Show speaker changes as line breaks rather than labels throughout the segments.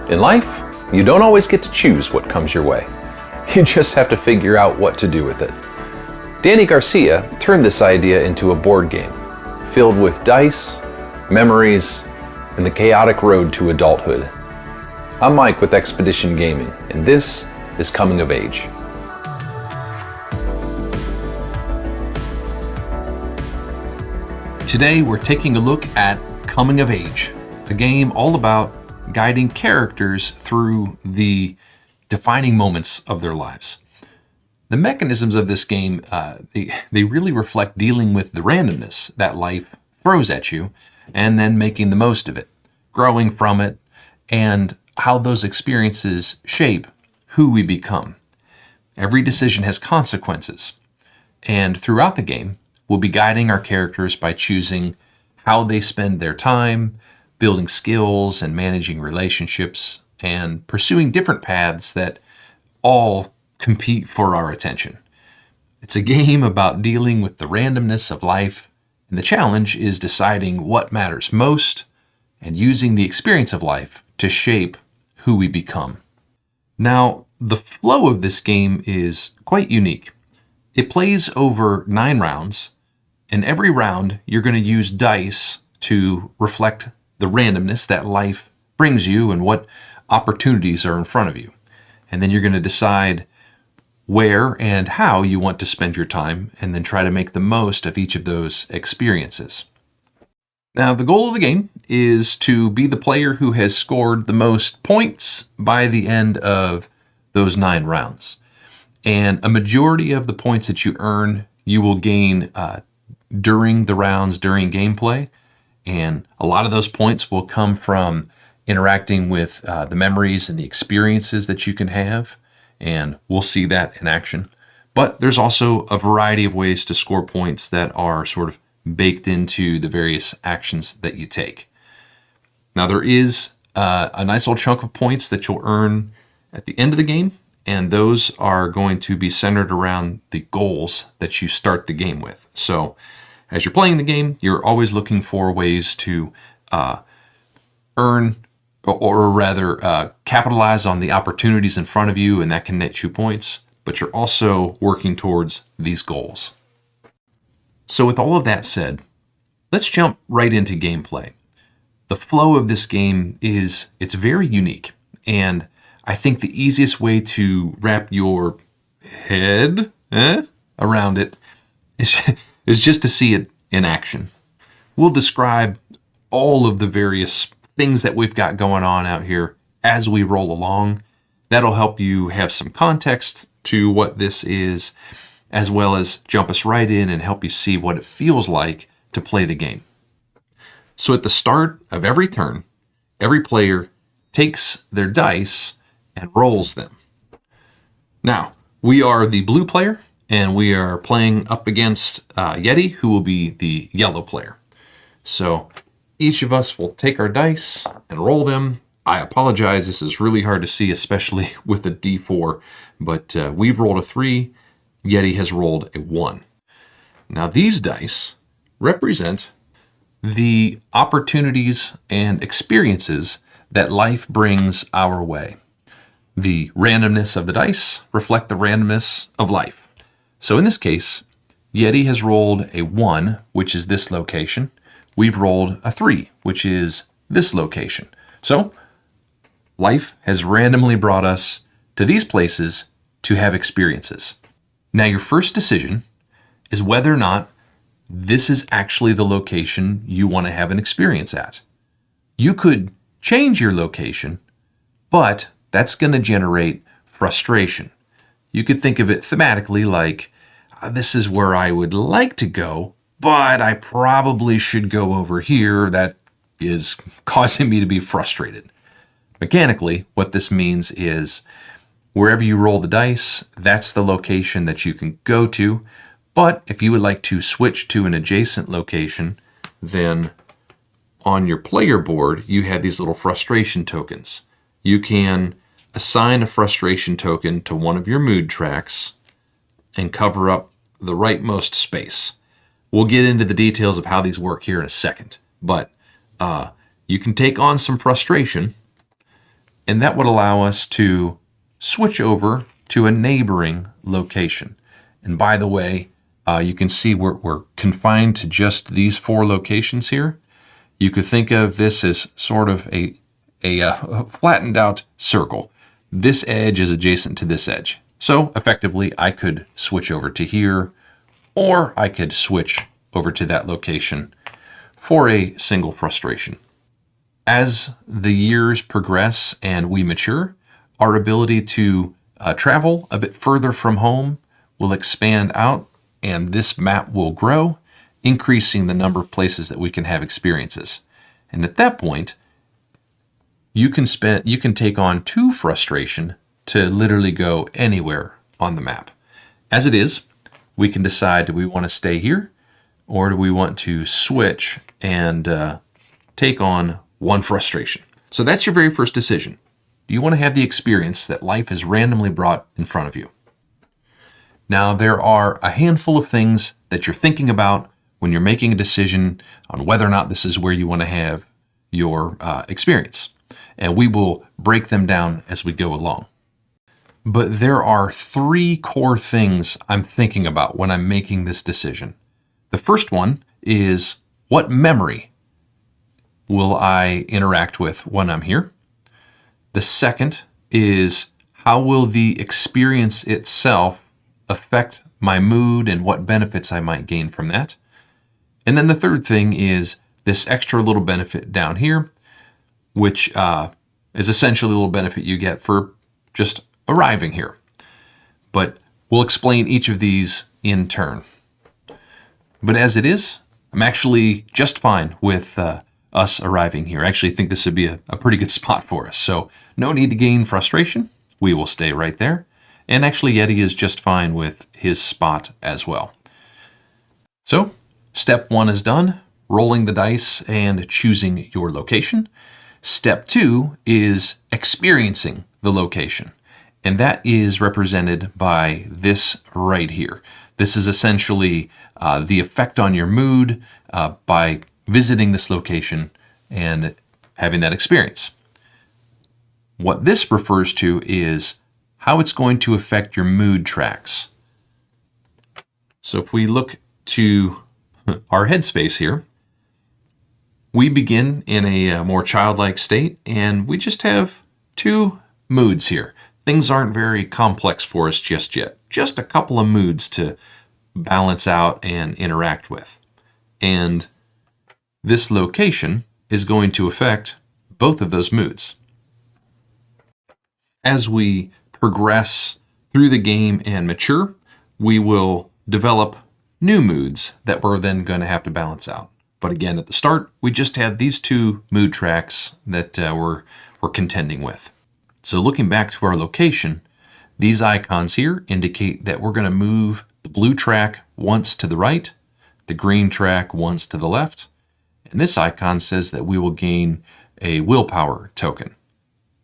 In life, you don't always get to choose what comes your way. You just have to figure out what to do with it. Danny Garcia turned this idea into a board game, filled with dice, memories, and the chaotic road to adulthood. I'm Mike with Expedition Gaming, and this is Coming of Age.
Today we're taking a look at Coming of Age, a game all about guiding characters through the defining moments of their lives. The mechanisms of this game, they really reflect dealing with the randomness that life throws at you and then making the most of it, growing from it, and how those experiences shape who we become. Every decision has consequences, and throughout the game, we'll be guiding our characters by choosing how they spend their time, building skills and managing relationships, and pursuing different paths that all compete for our attention. It's a game about dealing with the randomness of life, and the challenge is deciding what matters most and using the experience of life to shape who we become. Now, the flow of this game is quite unique. It plays over 9 rounds, and every round you're going to use dice to reflect the randomness that life brings you and what opportunities are in front of you. And then you're going to decide where and how you want to spend your time and then try to make the most of each of those experiences. Now, the goal of the game is to be the player who has scored the most points by the end of those 9 rounds. And a majority of the points that you earn, you will gain during the rounds, during gameplay. And a lot of those points will come from interacting with the memories and the experiences that you can have. And we'll see that in action. But there's also a variety of ways to score points that are sort of baked into the various actions that you take. Now, there is a nice little chunk of points that you'll earn at the end of the game, and those are going to be centered around the goals that you start the game with. So as you're playing the game, you're always looking for ways to earn or rather capitalize on the opportunities in front of you, and that can net you points, but you're also working towards these goals. So with all of that said, let's jump right into gameplay. The flow of this game it's very unique, and I think the easiest way to wrap your head around it is just to see it in action. We'll describe all of the various things that we've got going on out here as we roll along. That'll help you have some context to what this is, as well as jump us right in and help you see what it feels like to play the game. So at the start of every turn, every player takes their dice and rolls them. Now, we are the blue player, and we are playing up against Yeti, who will be the yellow player. So each of us will take our dice and roll them. I apologize, this is really hard to see, especially with a D4, but we've rolled a 3, Yeti has rolled a 1. Now these dice represent the opportunities and experiences that life brings our way. The randomness of the dice reflect the randomness of life. So in this case, Yeti has rolled a 1, which is this location. We've rolled a 3, which is this location. So life has randomly brought us to these places to have experiences. Now your first decision is whether or not this is actually the location you want to have an experience at. You could change your location, but that's going to generate frustration. You could think of it thematically like, this is where I would like to go, but I probably should go over here. That is causing me to be frustrated. Mechanically, what this means is wherever you roll the dice, that's the location that you can go to. But if you would like to switch to an adjacent location, then on your player board, you have these little frustration tokens. You can assign a frustration token to one of your mood tracks and cover up the rightmost space. We'll get into the details of how these work here in a second, but you can take on some frustration and that would allow us to switch over to a neighboring location. And by the way, you can see we're confined to just these 4 locations here. You could think of this as sort of a flattened out circle. This edge is adjacent to this edge. So effectively, I could switch over to here, or I could switch over to that location for a single frustration. As the years progress and we mature, our ability to travel a bit further from home will expand out, and this map will grow, increasing the number of places that we can have experiences. And at that point, you can take on 2 frustration to literally go anywhere on the map. As it is, we can decide, do we want to stay here, or do we want to switch and take on 1 frustration? So that's your very first decision. Do you want to have the experience that life has randomly brought in front of you? Now, there are a handful of things that you're thinking about when you're making a decision on whether or not this is where you want to have your experience. And we will break them down as we go along. But there are 3 core things I'm thinking about when I'm making this decision. The first one is, what memory will I interact with when I'm here? The second is, how will the experience itself affect my mood and what benefits I might gain from that? And then the third thing is this extra little benefit down here, which is essentially a little benefit you get for just arriving here. But we'll explain each of these in turn. But as it is, I'm actually just fine with us arriving here. I actually think this would be a pretty good spot for us. So no need to gain frustration. We will stay right there. And actually, Yeti is just fine with his spot as well. So step 1 is done, rolling the dice and choosing your location. Step 2 is experiencing the location. And that is represented by this right here. This is essentially the effect on your mood by visiting this location and having that experience. What this refers to is how it's going to affect your mood tracks. So if we look to our headspace here, we begin in a more childlike state, and we just have 2 moods here. Things aren't very complex for us just yet. Just a couple of moods to balance out and interact with. And this location is going to affect both of those moods. As we progress through the game and mature, we will develop new moods that we're then going to have to balance out. But again, at the start, we just have these 2 mood tracks that we're contending with. So looking back to our location, these icons here indicate that we're going to move the blue track once to the right, the green track once to the left, and this icon says that we will gain a willpower token.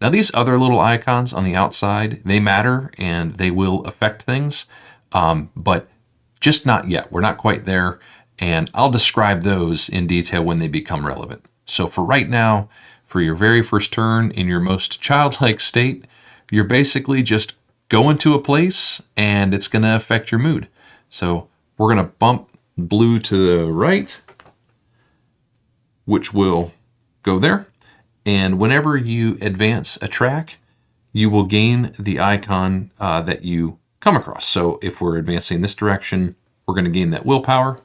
Now these other little icons on the outside, they matter and they will affect things, but just not yet. We're not quite there, and I'll describe those in detail when they become relevant. So for right now, for your very first turn in your most childlike state, you're basically just going to a place and it's going to affect your mood. So we're going to bump blue to the right, which will go there. And whenever you advance a track, you will gain the icon that you come across. So if we're advancing this direction, we're going to gain that willpower.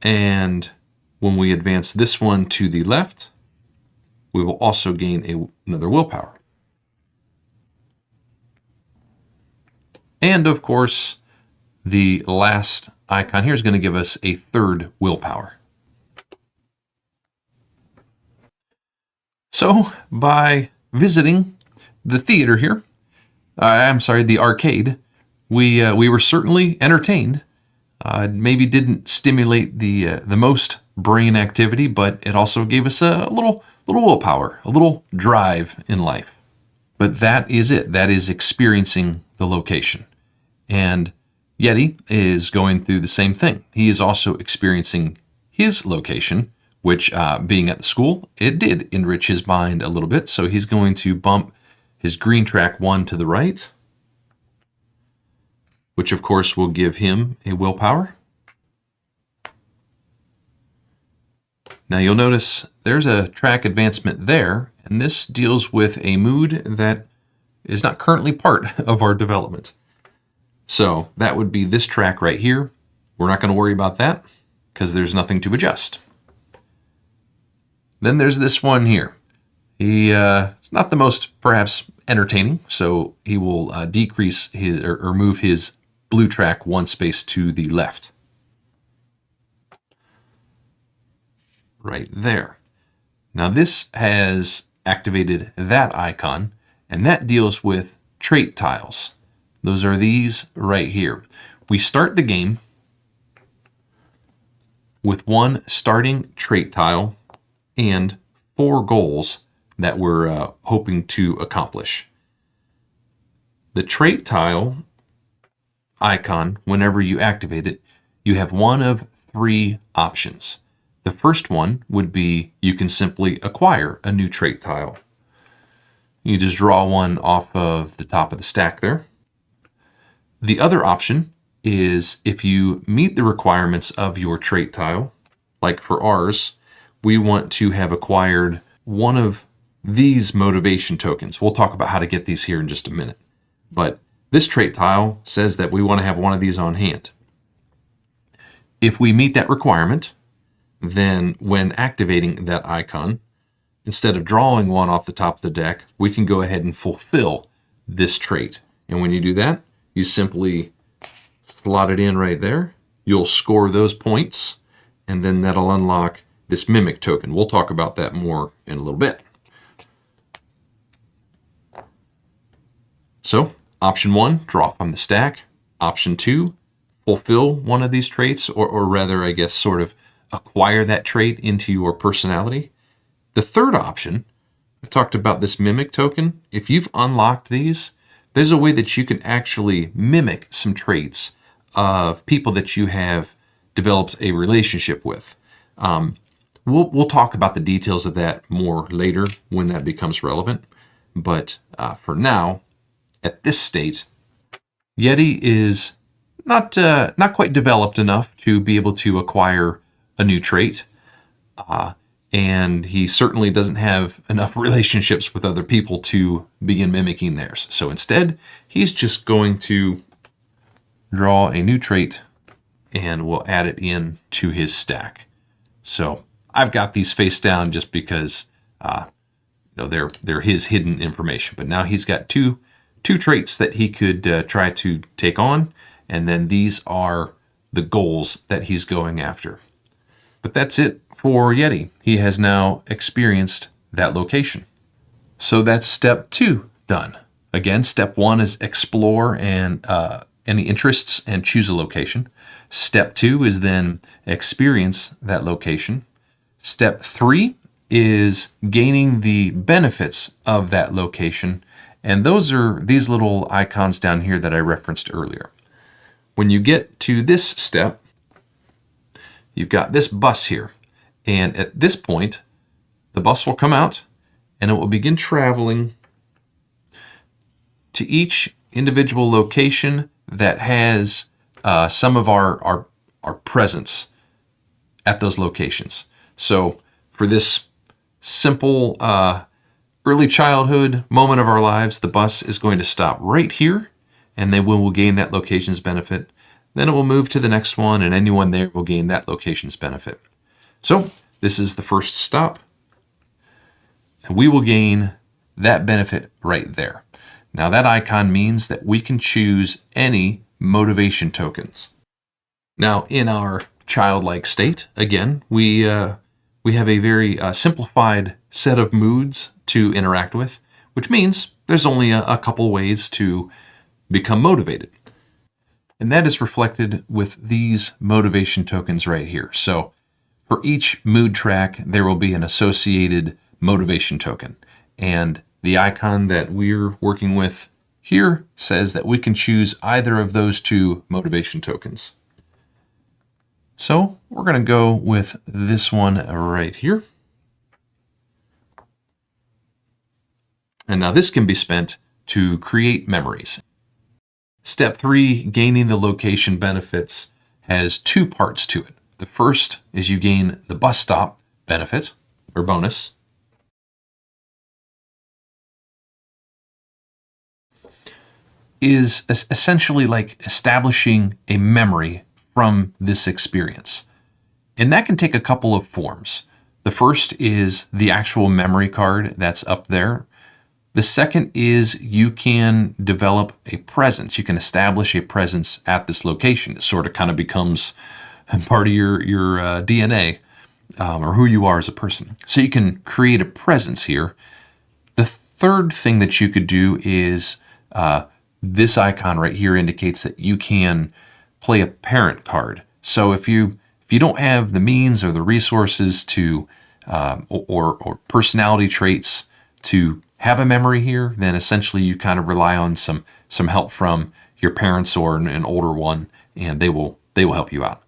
And when we advance this one to the left, we will also gain another willpower. And of course, the last icon here is going to give us a 3rd willpower. So by visiting the theater here, the arcade, we were certainly entertained. Maybe didn't stimulate the most brain activity, but it also gave us a little willpower, a little drive in life. But that is it. That is experiencing the location. And Yeti is going through the same thing. He is also experiencing his location which being at the school, it did enrich his mind a little bit. So he's going to bump his green track 1 to the right, which of course will give him a willpower. Now you'll notice there's a track advancement there, and this deals with a mood that is not currently part of our development. So that would be this track right here. We're not going to worry about that because there's nothing to adjust. Then there's this one here. He is not the most perhaps entertaining, so he will decrease his or move his blue track 1 space to the left. Right there. Now this has activated that icon, and that deals with trait tiles. Those are these right here. We start the game with 1 starting trait tile and 4 goals that we're hoping to accomplish. The trait tile icon, whenever you activate it, you have one of 3 options. The first one would be you can simply acquire a new trait tile. You just draw one off of the top of the stack there. The other option is if you meet the requirements of your trait tile, like for ours, we want to have acquired one of these motivation tokens. We'll talk about how to get these here in just a minute. But this trait tile says that we want to have one of these on hand. If we meet that requirement, then when activating that icon, instead of drawing one off the top of the deck, we can go ahead and fulfill this trait. And when you do that, you simply slot it in right there. You'll score those points, and then that'll unlock this mimic token. We'll talk about that more in a little bit. So, option 1, draw from the stack. Option 2, fulfill one of these traits, or rather, I guess, sort of acquire that trait into your personality. The third option, I talked about this mimic token. If you've unlocked these, there's a way that you can actually mimic some traits of people that you have developed a relationship with. We'll talk about the details of that more later when that becomes relevant. But for now, at this state, Yeti is not quite developed enough to be able to acquire a new trait. And he certainly doesn't have enough relationships with other people to begin mimicking theirs. So instead, he's just going to draw a new trait and we'll add it in to his stack. So I've got these face down just because they're his hidden information. But now he's got two traits that he could try to take on, and then these are the goals that he's going after. But that's it for Yeti. He has now experienced that location. So that's step 2 done. Again, step 1 is explore and any interests and choose a location. Step 2 is then experience that location. Step 3 is gaining the benefits of that location. And those are these little icons down here that I referenced earlier. When you get to this step, you've got this bus here. And at this point, the bus will come out and it will begin traveling to each individual location that has some of our presence at those locations. So for this simple early childhood moment of our lives, the bus is going to stop right here, and then we will gain that location's benefit. Then it will move to the next one, and anyone there will gain that location's benefit. So this is the first stop, and we will gain that benefit right there. Now that icon means that we can choose any motivation tokens. Now in our childlike state, again, we have a very simplified set of moods to interact with, which means there's only a couple ways to become motivated. And that is reflected with these motivation tokens right here. So for each mood track, there will be an associated motivation token. And the icon that we're working with here says that we can choose either of those 2 motivation tokens. So we're going to go with this one right here. And now this can be spent to create memories. Step 3, gaining the location benefits, has 2 parts to it. The first is you gain the bus stop benefit or bonus. Is essentially like establishing a memory from this experience. And that can take a couple of forms. The first is the actual memory card that's up there. The second is you can develop a presence. You can establish a presence at this location. It sort of kind of becomes part of your DNA or who you are as a person. So you can create a presence here. The third thing that you could do is this icon right here indicates that you can play a parent card. So if you don't have the means or the resources to or personality traits to have a memory here, then essentially you kind of rely on some help from your parents or an older one, and they will help you out.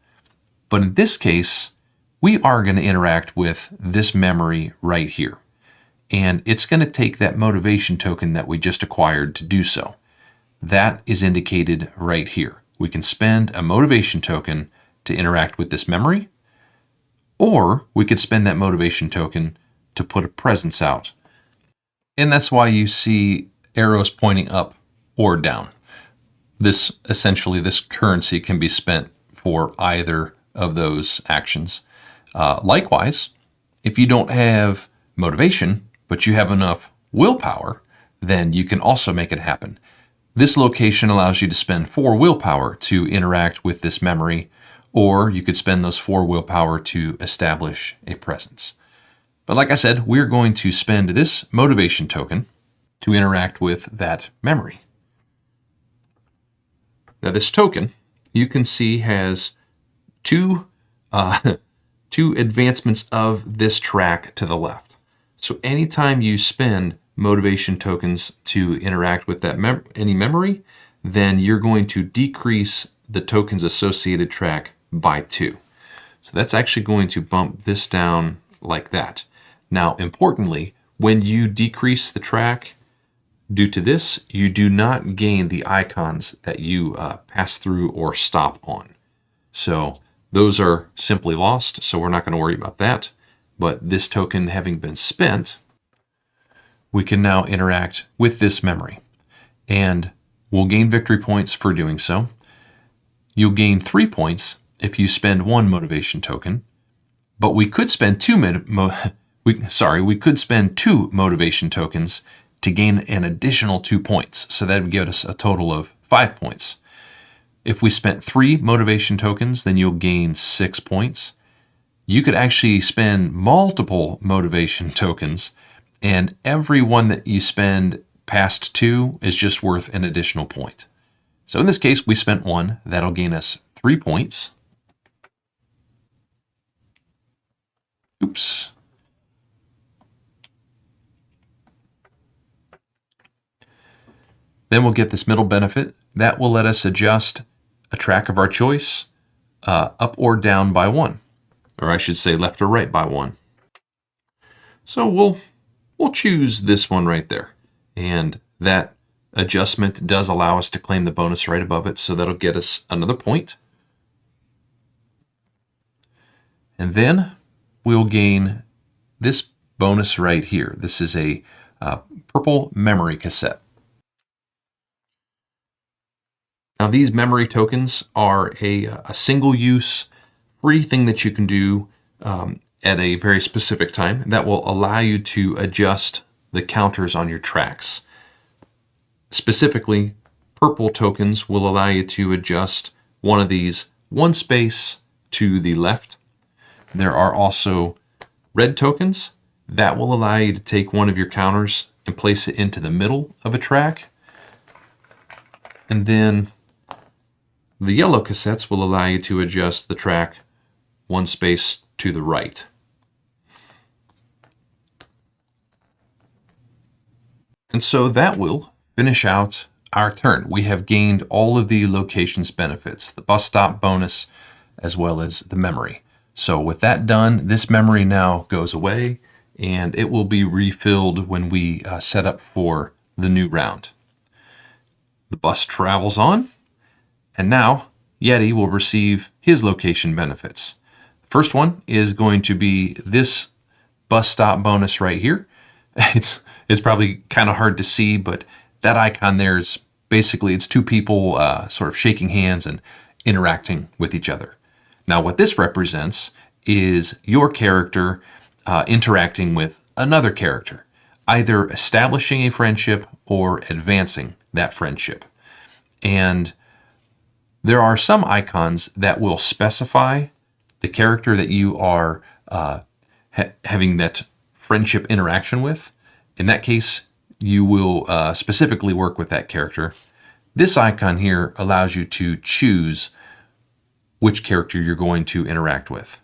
But in this case, we are going to interact with this memory right here. And it's going to take that motivation token that we just acquired to do so. That is indicated right here. We can spend a motivation token to interact with this memory, or we could spend that motivation token to put a presence out. And that's why you see arrows pointing up or down. This currency can be spent for either of those actions. Likewise, if you don't have motivation, but you have enough willpower, then you can also make it happen. This location allows you to spend 4 willpower to interact with this memory, or you could spend those 4 willpower to establish a presence. But like I said, we're going to spend this motivation token to interact with that memory. Now this token, you can see, has two advancements of this track to the left. So anytime you spend motivation tokens to interact with that any memory, then you're going to decrease the token's associated track by 2. So that's actually going to bump this down like that. Now, importantly, when you decrease the track due to this, you do not gain the icons that you pass through or stop on. So those are simply lost, so we're not going to worry about that. But this token having been spent, we can now interact with this memory. And we'll gain victory points for doing so. You'll gain 3 points if you spend 1 motivation token, but we could spend 2 motivation tokens to gain an additional 2 points. So that would give us a total of 5 points. If we spent 3 motivation tokens, then you'll gain 6 points. You could actually spend multiple motivation tokens, and every one that you spend past 2 is just worth an additional point. So in this case, we spent 1. That'll gain us 3 points. Oops. Then we'll get this middle benefit. That will let us adjust a track of our choice up or down by 1. Or I should say left or right by 1. So we'll choose this one right there. And that adjustment does allow us to claim the bonus right above it, so that'll get us another point. And then we'll gain this bonus right here. This is a purple memory cassette. Now these memory tokens are a single-use free thing that you can do at a very specific time that will allow you to adjust the counters on your tracks. Specifically, purple tokens will allow you to adjust one of these 1 space to the left. There are also red tokens that will allow you to take one of your counters and place it into the middle of a track. And then the yellow cassettes will allow you to adjust the track 1 space to the right. And so that will finish out our turn. We have gained all of the locations benefits, the bus stop bonus, as well as the memory. So with that done, this memory now goes away, and it will be refilled when we set up for the new round. The bus travels on, and now Yeti will receive his location benefits. First one is going to be this bus stop bonus right here. It's probably kind of hard to see, but that icon there is basically, it's two people sort of shaking hands and interacting with each other. Now what this represents is your character interacting with another character, either establishing a friendship or advancing that friendship. And there are some icons that will specify the character that you are having that friendship interaction with. In that case, you will specifically work with that character. This icon here allows you to choose which character you're going to interact with.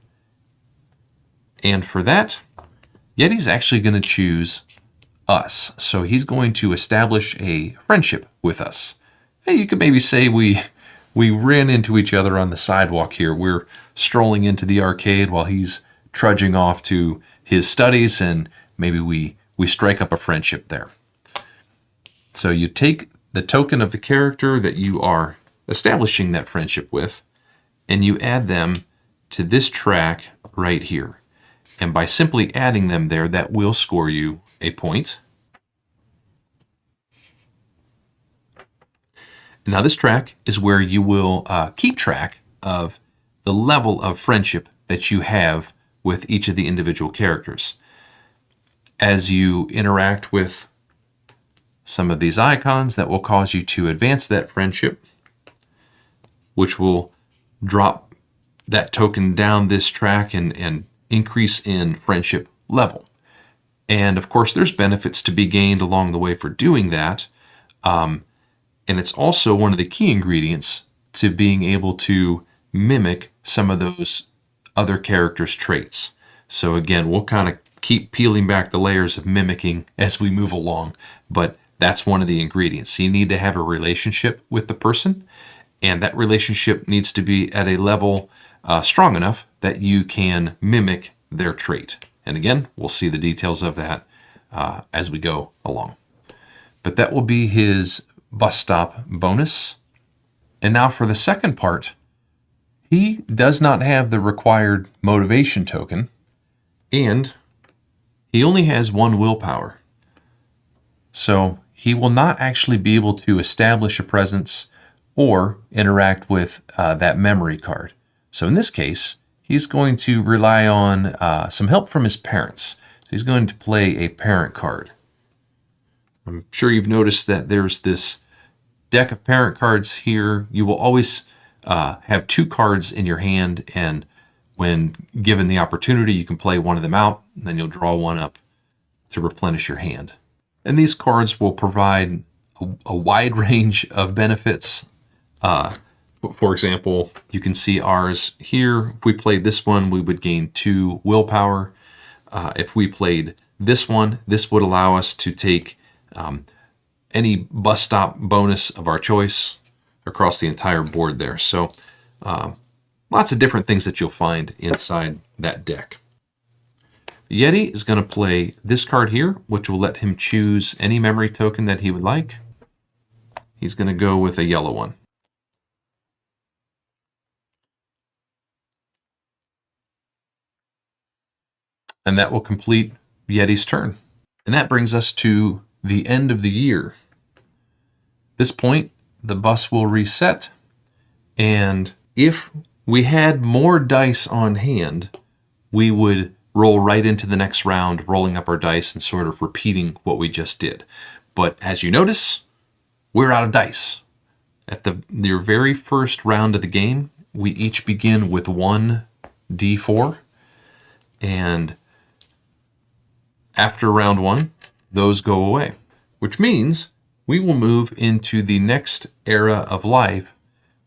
And for that, Yeti's actually going to choose us. So he's going to establish a friendship with us. Hey, you could maybe say we ran into each other on the sidewalk here. We're strolling into the arcade while he's trudging off to his studies, and maybe we strike up a friendship there. So you take the token of the character that you are establishing that friendship with, and you add them to this track right here. And by simply adding them there, that will score you a point. Now this track is where you will keep track of the level of friendship that you have with each of the individual characters. As you interact with some of these icons, that will cause you to advance that friendship, which will drop that token down this track and increase in friendship level. And of course, there's benefits to be gained along the way for doing that. And it's also one of the key ingredients to being able to mimic some of those other characters' traits. So again, we'll kind of keep peeling back the layers of mimicking as we move along, but that's one of the ingredients. You need to have a relationship with the person, and that relationship needs to be at a level strong enough that you can mimic their trait. And again, we'll see the details of that as we go along. But that will be his bus stop bonus. And now for the second part, he does not have the required motivation token, and he only has one willpower. So he will not actually be able to establish a presence or interact with that memory card. So in this case, he's going to rely on some help from his parents. So he's going to play a parent card. I'm sure you've noticed that there's this deck of parent cards here. You will always have two cards in your hand, and when given the opportunity, you can play one of them out, and then you'll draw one up to replenish your hand. And these cards will provide a wide range of benefits. For example, you can see ours here. If we played this one, we would gain 2 willpower. If we played this one, this would allow us to take any bus stop bonus of our choice across the entire board there. So lots of different things that you'll find inside that deck. Yeti is going to play this card here, which will let him choose any memory token that he would like. He's going to go with a yellow one. And that will complete Yeti's turn. And that brings us to the end of the year. This point, the bus will reset, and if we had more dice on hand, we would roll right into the next round, rolling up our dice and sort of repeating what we just did. But as you notice, we're out of dice. At your very first round of the game, we each begin with 1 D4, and after round 1, those go away, which means we will move into the next era of life,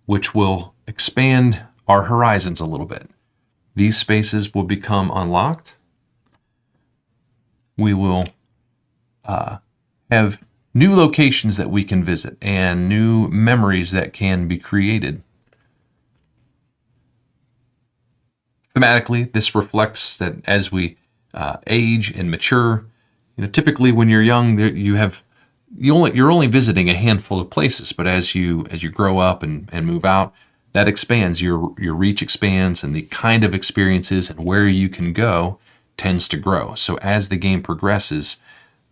which will expand our horizons a little bit. These spaces will become unlocked. We will have new locations that we can visit and new memories that can be created. Thematically, this reflects that as we age and mature, typically when you're young, you're only visiting a handful of places, but as you grow up and move out, that expands, your reach expands, and the kind of experiences and where you can go tends to grow. So as the game progresses,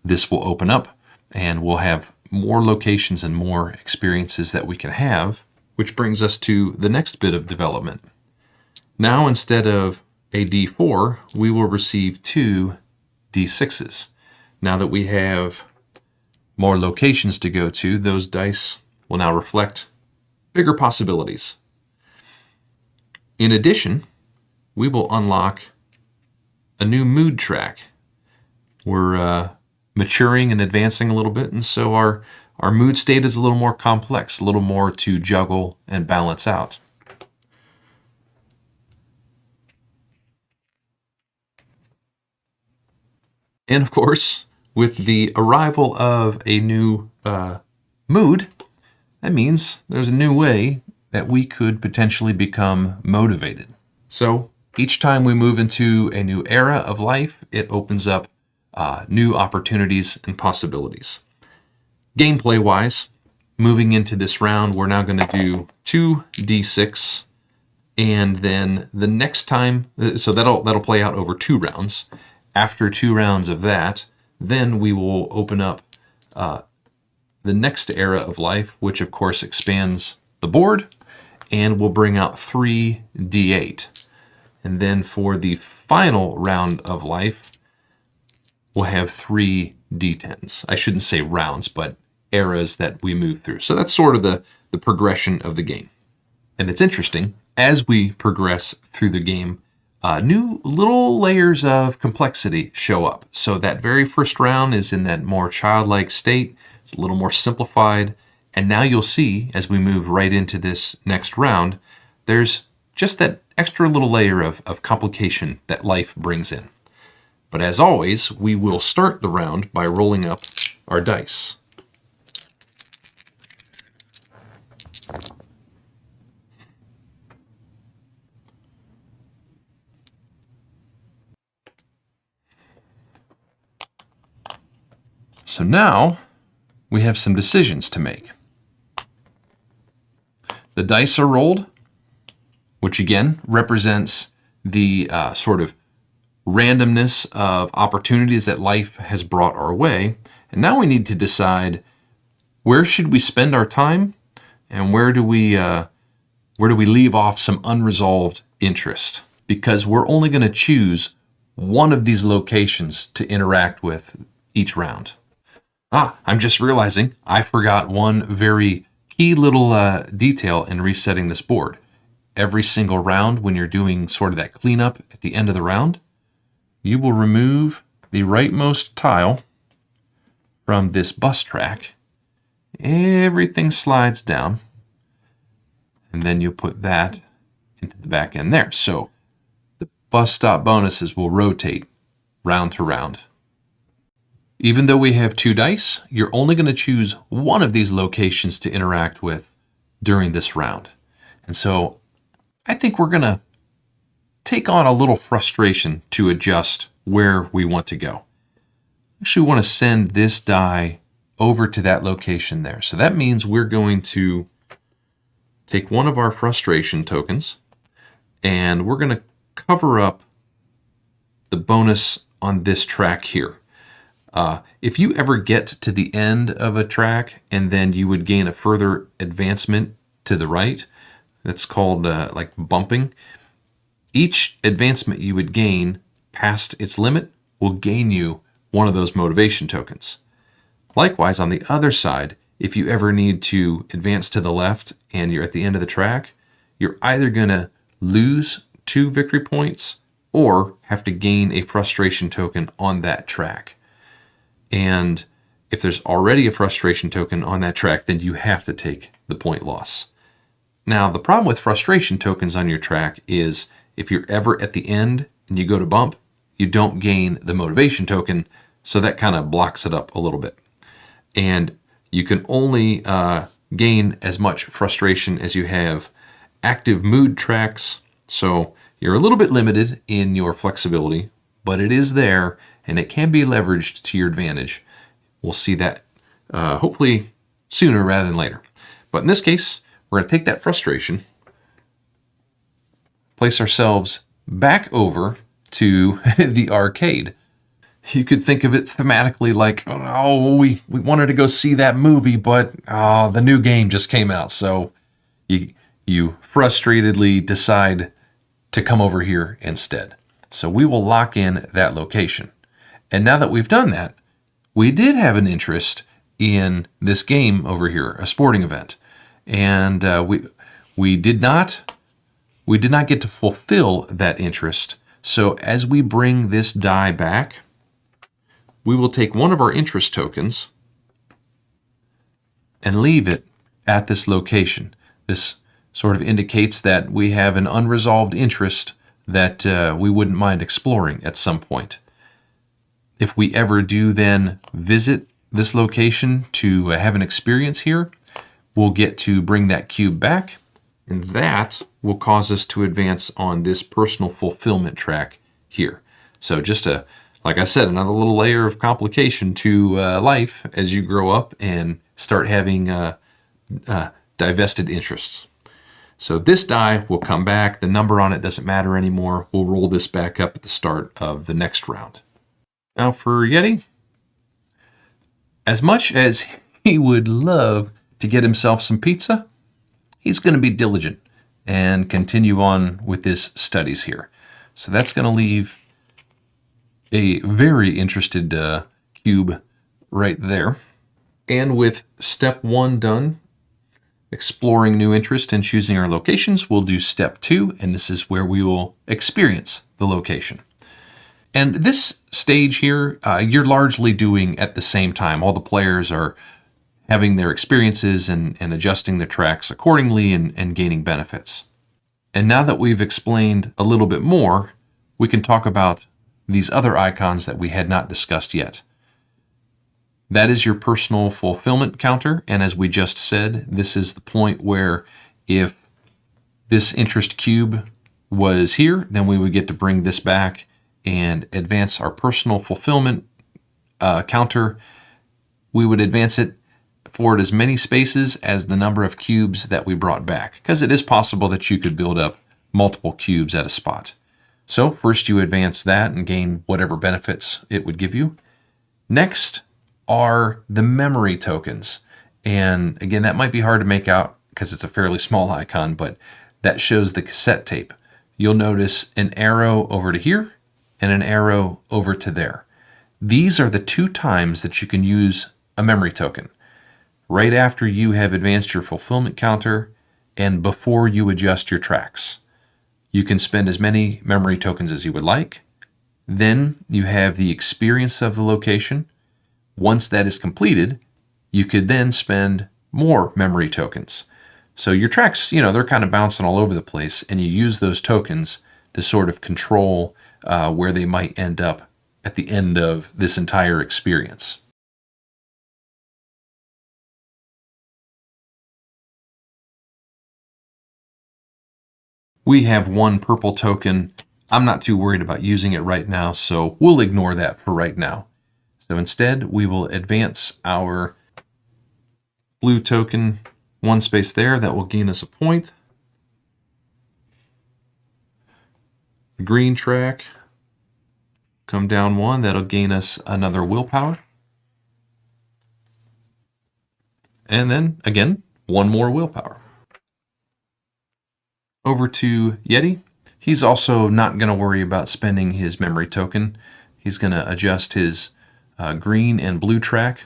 this will open up and we'll have more locations and more experiences that we can have, which brings us to the next bit of development. Now, instead of a D4, we will receive 2 D6s. Now that we have more locations to go to, those dice will now reflect bigger possibilities. In addition, we will unlock a new mood track. We're maturing and advancing a little bit, and so our mood state is a little more complex, a little more to juggle and balance out. And of course, with the arrival of a new mood, that means there's a new way that we could potentially become motivated. So each time we move into a new era of life, it opens up new opportunities and possibilities. Gameplay-wise, moving into this round, we're now going to do 2 D6, and then the next time, so that'll play out over 2 rounds. After 2 rounds of that, then we will open up the next era of life, which of course expands the board, and will bring out 3 D8. And then for the final round of life, we'll have 3 D10s. I shouldn't say rounds, but eras that we move through. So that's sort of the progression of the game. And it's interesting, as we progress through the game, new little layers of complexity show up. So that very first round is in that more childlike state. It's a little more simplified. And now you'll see, as we move right into this next round, there's just that extra little layer of complication that life brings in. But as always, we will start the round by rolling up our dice. So now we have some decisions to make. The dice are rolled, which again represents the sort of randomness of opportunities that life has brought our way. And now we need to decide, where should we spend our time, and where do we leave off some unresolved interest? Because we're only going to choose one of these locations to interact with each round. I'm just realizing I forgot one very key little detail in resetting this board. Every single round, when you're doing sort of that cleanup at the end of the round, you will remove the rightmost tile from this bus track. Everything slides down, and then you put that into the back end there. So the bus stop bonuses will rotate round to round. Even though we have 2 dice, you're only going to choose one of these locations to interact with during this round. And so I think we're going to take on a little frustration to adjust where we want to go. Actually, we want to send this die over to that location there. So that means we're going to take one of our frustration tokens, and we're going to cover up the bonus on this track here. If you ever get to the end of a track and then you would gain a further advancement to the right, that's called like bumping. Each advancement you would gain past its limit will gain you one of those motivation tokens. Likewise, on the other side, if you ever need to advance to the left and you're at the end of the track, you're either going to lose 2 victory points or have to gain a frustration token on that track. And if there's already a frustration token on that track, then you have to take the point loss. Now, the problem with frustration tokens on your track is if you're ever at the end and you go to bump, you don't gain the motivation token, so that kind of blocks it up a little bit. And you can only gain as much frustration as you have active mood tracks. So, You're a little bit limited in your flexibility, but it is there and it can be leveraged to your advantage. We'll see that hopefully sooner rather than later. But in this case, we're going to take that frustration, place ourselves back over to the arcade. You could think of it thematically like, oh, we wanted to go see that movie, but the new game just came out. So you frustratedly decide to come over here instead. So we will lock in that location. And now that we've done that, we did have an interest in this game over here, a sporting event. And we did not get to fulfill that interest. So as we bring this die back, we will take one of our interest tokens and leave it at this location. This sort of indicates that we have an unresolved interest that we wouldn't mind exploring at some point. If we ever do then visit this location to have an experience here, we'll get to bring that cube back, and that will cause us to advance on this personal fulfillment track here. So just like I said, another little layer of complication to life as you grow up and start having divested interests. So this die will come back. The number on it doesn't matter anymore. We'll roll this back up at the start of the next round. Now for Yeti, as much as he would love to get himself some pizza, he's going to be diligent and continue on with his studies here. So that's going to leave a very interested cube right there. And with step 1 done, exploring new interest and choosing our locations, we'll do step 2, and this is where we will experience the location. And this stage here, you're largely doing at the same time. All the players are having their experiences and adjusting their tracks accordingly and gaining benefits. And now that we've explained a little bit more, we can talk about these other icons that we had not discussed yet. That is your personal fulfillment counter, and as we just said, this is the point where if this interest cube was here, then we would get to bring this back and advance our personal fulfillment counter. We would advance it forward as many spaces as the number of cubes that we brought back, because it is possible that you could build up multiple cubes at a spot. So first you advance that and gain whatever benefits it would give you. Next are the memory tokens. And again, that might be hard to make out because it's a fairly small icon, but that shows the cassette tape. You'll notice an arrow over to here and an arrow over to there. These are the 2 times that you can use a memory token. Right after you have advanced your fulfillment counter and before you adjust your tracks. You can spend as many memory tokens as you would like. Then you have the experience of the location. Once that is completed, you could then spend more memory tokens. So your tracks, they're kind of bouncing all over the place, and you use those tokens to sort of control where they might end up at the end of this entire experience. We have 1 purple token. I'm not too worried about using it right now, so we'll ignore that for right now. So instead, we will advance our blue token 1 space there. That will gain us a point. The green track, come down 1. That'll gain us another willpower. And then, again, 1 more willpower. Over to Yeti. He's also not going to worry about spending his memory token. He's going to adjust his green and blue track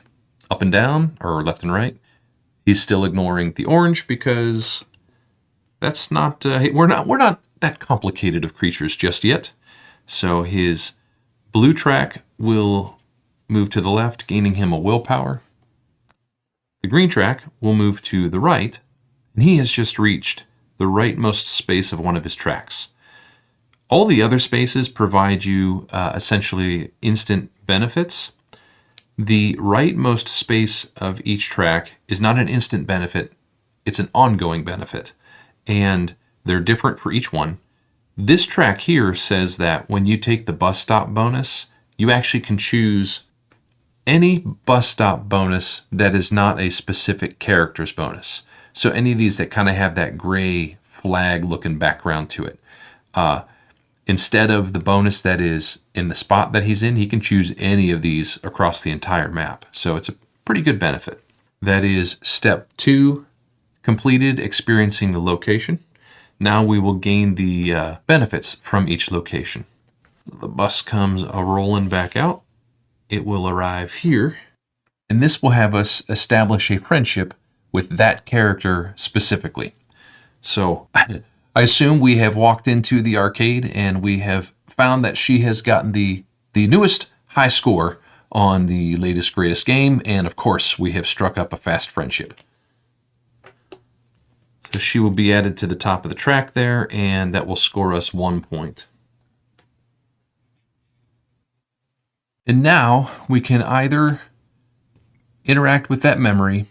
up and down, or left and right. He's still ignoring the orange because that's not, we're not that complicated of creatures just yet. So his blue track will move to the left, gaining him a willpower. The green track will move to the right, and he has just reached the rightmost space of one of his tracks. All the other spaces provide you essentially instant benefits. The rightmost space of each track is not an instant benefit, it's an ongoing benefit. And they're different for each one. This track here says that when you take the bus stop bonus, you actually can choose any bus stop bonus that is not a specific character's bonus. So any of these that kind of have that gray flag looking background to it. Instead of the bonus that is in the spot that he's in, he can choose any of these across the entire map. So it's a pretty good benefit. That is step 2, completed experiencing the location. Now we will gain the benefits from each location. The bus comes rolling back out. It will arrive here, and this will have us establish a friendship with that character specifically. So I assume we have walked into the arcade and we have found that she has gotten the newest high score on the latest greatest game, and of course we have struck up a fast friendship. So she will be added to the top of the track there, and that will score us 1 point. And now we can either interact with that memory,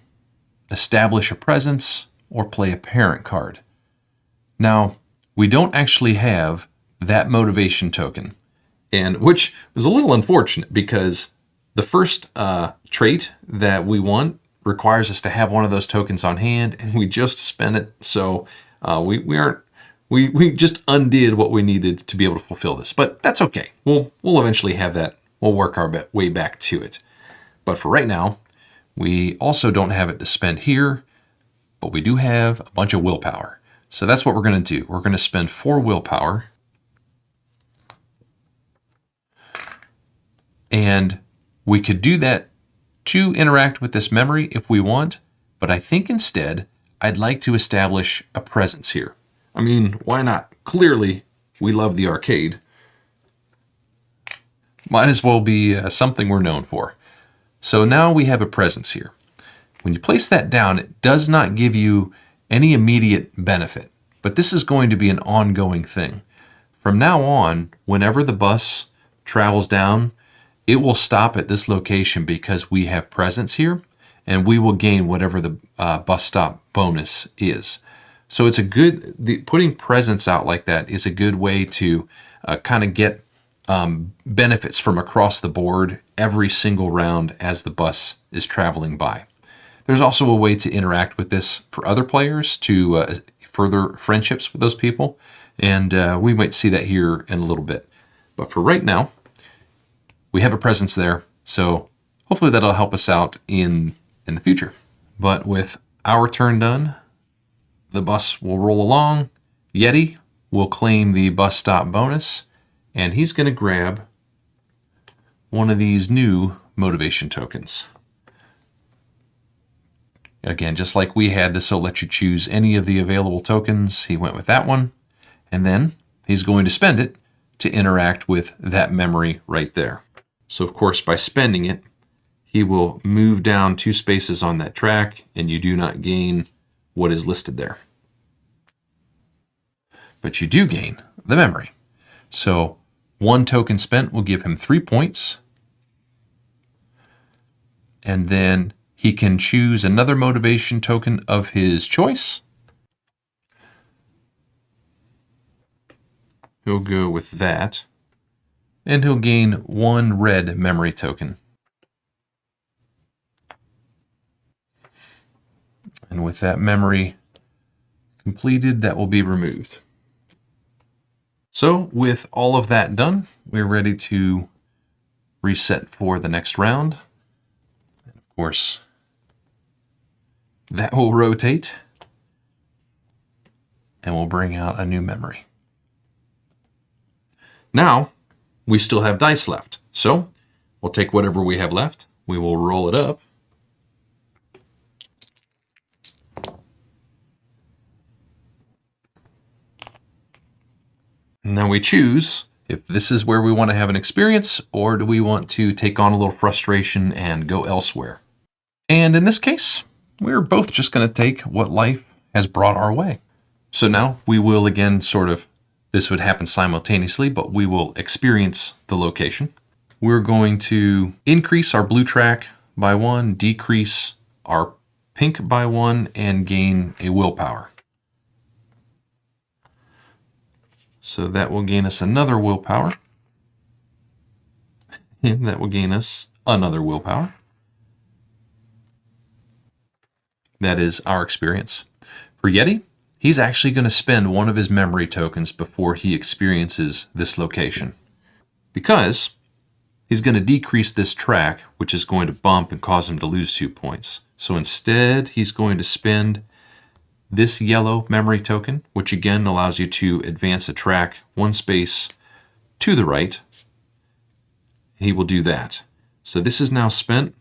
establish a presence, or play a parent card. Now, we don't actually have that motivation token, and which was a little unfortunate because the first trait that we want requires us to have one of those tokens on hand, and we just spent it. So we just undid what we needed to be able to fulfill this. But that's okay. We'll eventually have that. We'll work our way back to it. But for right now, we also don't have it to spend here, but we do have a bunch of willpower. So that's what we're going to do. We're going to spend 4 willpower. And we could do that to interact with this memory if we want, but I think instead I'd like to establish a presence here. I mean, why not? Clearly, we love the arcade. Might as well be something we're known for. So now we have a presence here. When you place that down, it does not give you any immediate benefit, but this is going to be an ongoing thing. From now on, whenever the bus travels down, it will stop at this location because we have presence here, and we will gain whatever the bus stop bonus is. So it's putting presence out like that is a good way to kind of get benefits from across the board every single round as the bus is traveling by. There's also a way to interact with this for other players to further friendships with those people, and we might see that here in a little bit. But for right now, we have a presence there, so hopefully that'll help us out in the future. But with our turn done, the bus will roll along. Yeti will claim the bus stop bonus, and he's going to grab one of these new motivation tokens. Again, just like we had, this will let you choose any of the available tokens. He went with that one, and then he's going to spend it to interact with that memory right there. So of course, by spending it, he will move down 2 spaces on that track, and you do not gain what is listed there. But you do gain the memory. So 1 token spent will give him 3 points. And then he can choose another motivation token of his choice. He'll go with that. And he'll gain 1 red memory token. And with that memory completed, that will be removed. So with all of that done, we're ready to reset for the next round. And of course, that will rotate and we'll bring out a new memory. Now, we still have dice left. So we'll take whatever we have left. We will roll it up. Now we choose if this is where we want to have an experience, or do we want to take on a little frustration and go elsewhere. And in this case, we're both just going to take what life has brought our way. So now we will again this would happen simultaneously, but we will experience the location. We're going to increase our blue track by 1, decrease our pink by 1, and gain a willpower. So that will gain us another willpower. And that will gain us another willpower. That is our experience. For Yeti, he's actually going to spend one of his memory tokens before he experiences this location, because he's going to decrease this track, which is going to bump and cause him to lose 2 points. So instead, he's going to spend this yellow memory token, which again allows you to advance a track 1 space to the right. He will do that. So this is now spent,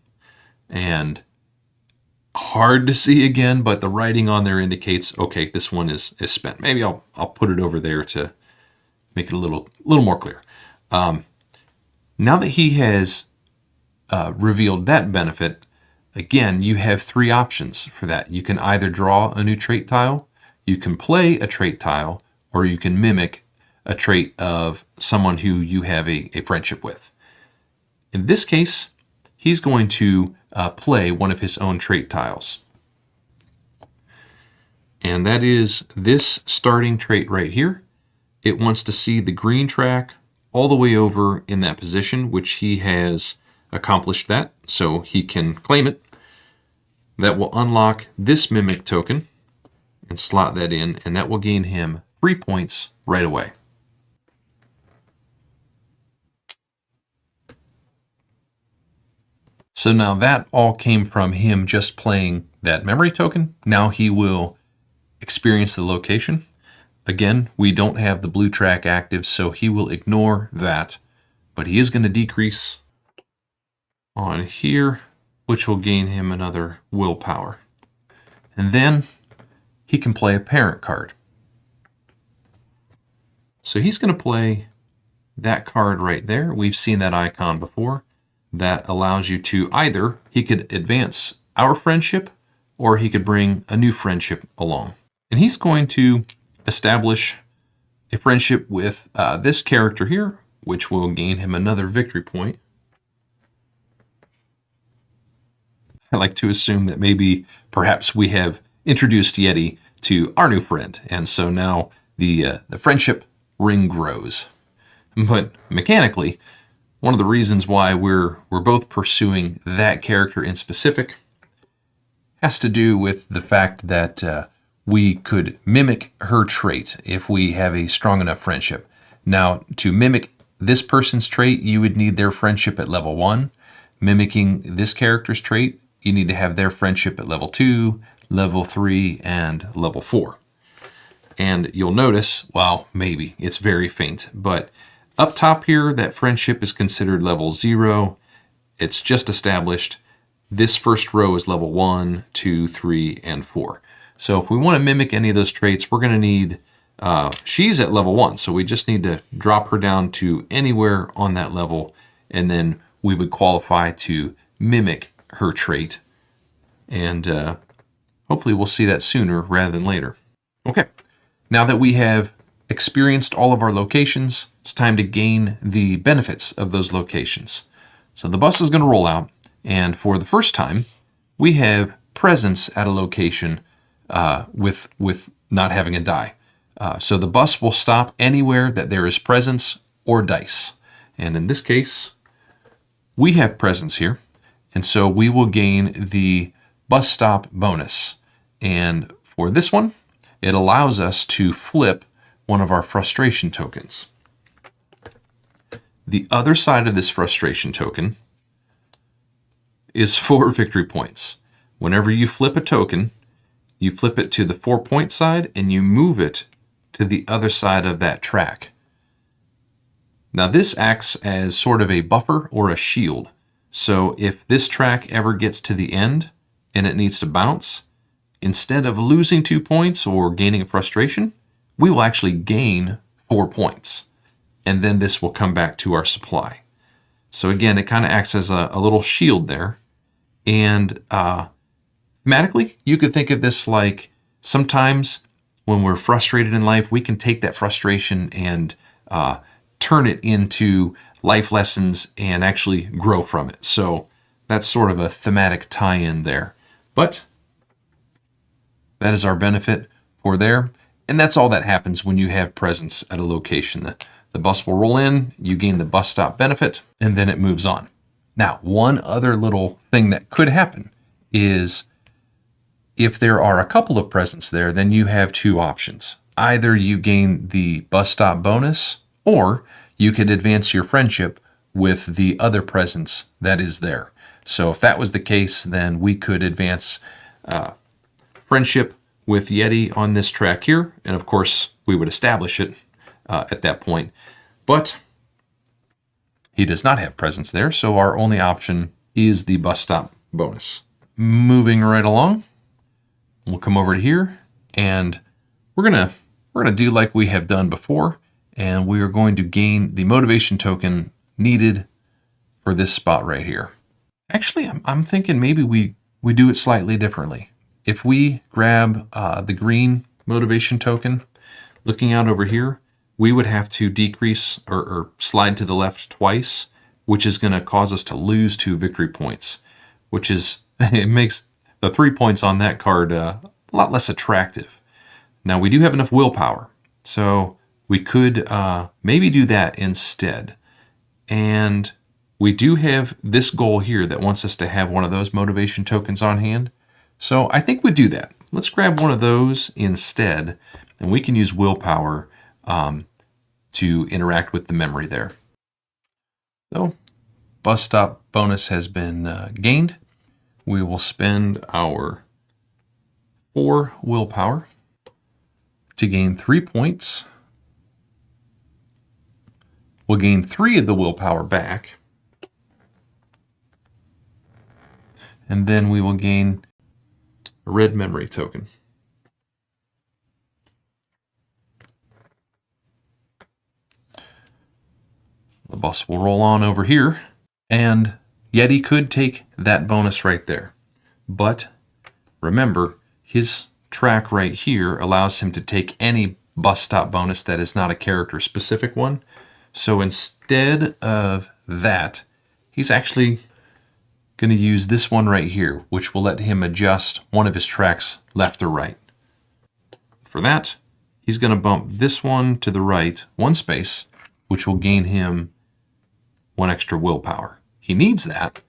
and hard to see again, but the writing on there indicates, okay, this one is spent. Maybe I'll put it over there to make it a little more clear. Now that he has revealed that benefit, again, you have 3 options for that. You can either draw a new trait tile, you can play a trait tile, or you can mimic a trait of someone who you have a friendship with. In this case, he's going to play one of his own trait tiles. And that is this starting trait right here. It wants to see the green track all the way over in that position, which he has accomplished that, so he can claim it. That will unlock this mimic token and slot that in, and that will gain him 3 points right away. So now that all came from him just playing that memory token. Now he will experience the location. Again, we don't have the blue track active, so he will ignore that. But he is going to decrease on here, which will gain him another willpower. And then he can play a parent card. So he's going to play that card right there. We've seen that icon before. That allows you to either, he could advance our friendship, or he could bring a new friendship along. And he's going to establish a friendship with this character here, which will gain him another victory point. I like to assume that maybe perhaps we have introduced Yeti to our new friend, and so now the friendship ring grows. But mechanically, one of the reasons why we're both pursuing that character in specific has to do with the fact that we could mimic her trait if we have a strong enough friendship. Now, to mimic this person's trait, you would need their friendship at level 1. Mimicking this character's trait, you need to have their friendship at level 2, level 3, and level 4. And you'll notice, well, maybe, it's very faint, but up top here, that friendship is considered level 0. It's just established. This first row is level 1, 2, 3, and 4. So if we want to mimic any of those traits, we're going to need, she's at level 1, so we just need to drop her down to anywhere on that level, and then we would qualify to mimic her trait. And hopefully we'll see that sooner rather than later. Okay, now that we have experienced all of our locations, it's time to gain the benefits of those locations. So the bus is going to roll out, and for the first time, we have presence at a location with not having a die. So the bus will stop anywhere that there is presence or dice. And in this case, we have presence here, and so we will gain the bus stop bonus. And for this one, it allows us to flip one of our frustration tokens. The other side of this frustration token is 4 victory points. Whenever you flip a token, you flip it to the 4-point side and you move it to the other side of that track. Now this acts as sort of a buffer or a shield. So if this track ever gets to the end and it needs to bounce, instead of losing 2 points or gaining a frustration, we will actually gain 4 points. And then this will come back to our supply. So again, it kind of acts as a little shield there. And thematically, you could think of this like sometimes when we're frustrated in life, we can take that frustration and turn it into life lessons and actually grow from it. So that's sort of a thematic tie-in there. But that is our benefit for there. And that's all that happens when you have presence at a location. The bus will roll in, you gain the bus stop benefit, and then it moves on. Now, one other little thing that could happen is if there are a couple of presents there, then you have two options. Either you gain the bus stop bonus, or you could advance your friendship with the other presence that is there. So if that was the case, then we could advance friendship with Yeti on this track here. And of course, we would establish it at that point. But he does not have presence there, so our only option is the bus stop bonus. Moving right along, we'll come over to here, and we're gonna do like we have done before, and we are going to gain the motivation token needed for this spot right here. Actually, I'm thinking maybe we do it slightly differently. If we grab the green motivation token, looking out over here, we would have to decrease or slide to the left twice, which is going to cause us to lose 2 victory points, which is, it makes the 3 points on that card a lot less attractive. Now, we do have enough willpower, so we could maybe do that instead. And we do have this goal here that wants us to have one of those motivation tokens on hand. So I think we do that. Let's grab one of those instead, and we can use willpower to interact with the memory there. So bus stop bonus has been gained. We will spend our 4 willpower to gain 3 points. We'll gain 3 of the willpower back. And then we will gain a red memory token. The bus will roll on over here, and Yeti could take that bonus right there. But remember, his track right here allows him to take any bus stop bonus that is not a character-specific one. So instead of that, he's actually going to use this one right here, which will let him adjust one of his tracks left or right. For that, he's going to bump this one to the right 1 space, which will gain him 1 extra willpower. He needs that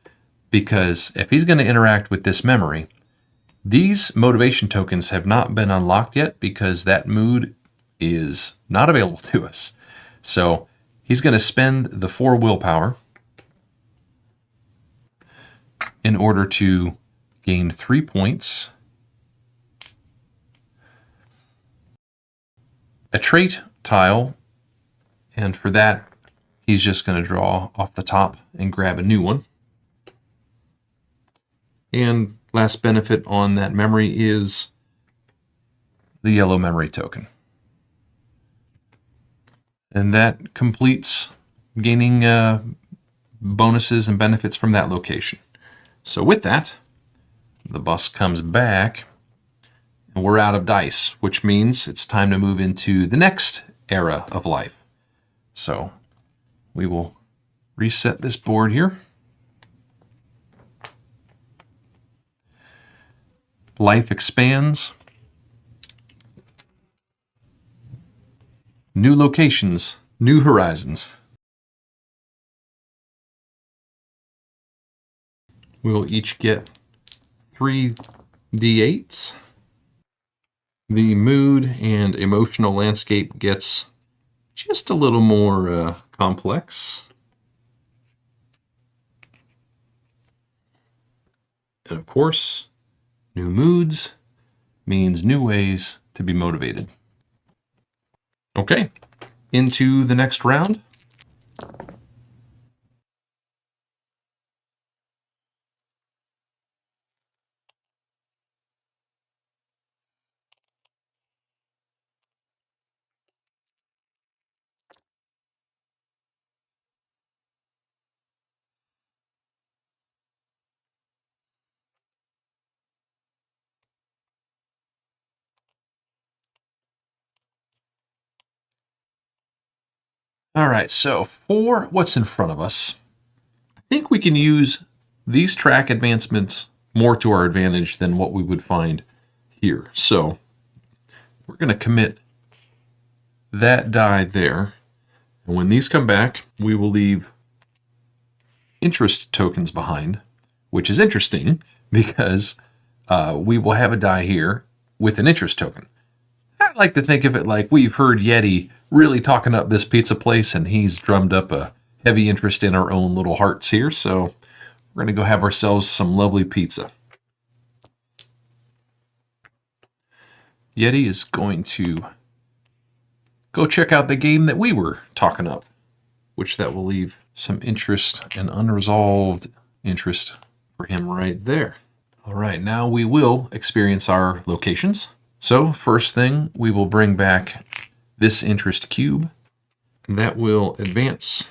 because if he's going to interact with this memory, these motivation tokens have not been unlocked yet because that mood is not available to us. So he's going to spend the 4 willpower in order to gain 3 points, a trait tile, and for that, he's just going to draw off the top and grab a new one. And last benefit on that memory is the yellow memory token. And that completes gaining bonuses and benefits from that location. So with that, the bus comes back and we're out of dice, which means it's time to move into the next era of life. So we will reset this board here. Life expands. New locations, new horizons. We'll each get 3 D8s. The mood and emotional landscape gets just a little more complex. And of course, new moods means new ways to be motivated. Okay, into the next round. All right, so for what's in front of us, I think we can use these track advancements more to our advantage than what we would find here. So we're going to commit that die there. And when these come back, we will leave interest tokens behind, which is interesting because we will have a die here with an interest token. I like to think of it like we've heard Yeti really talking up this pizza place, and he's drummed up a heavy interest in our own little hearts here. So we're going to go have ourselves some lovely pizza. Yeti is going to go check out the game that we were talking up, which that will leave some interest and unresolved interest for him right there. All right, now we will experience our locations. So first thing, we will bring back this interest cube. That will advance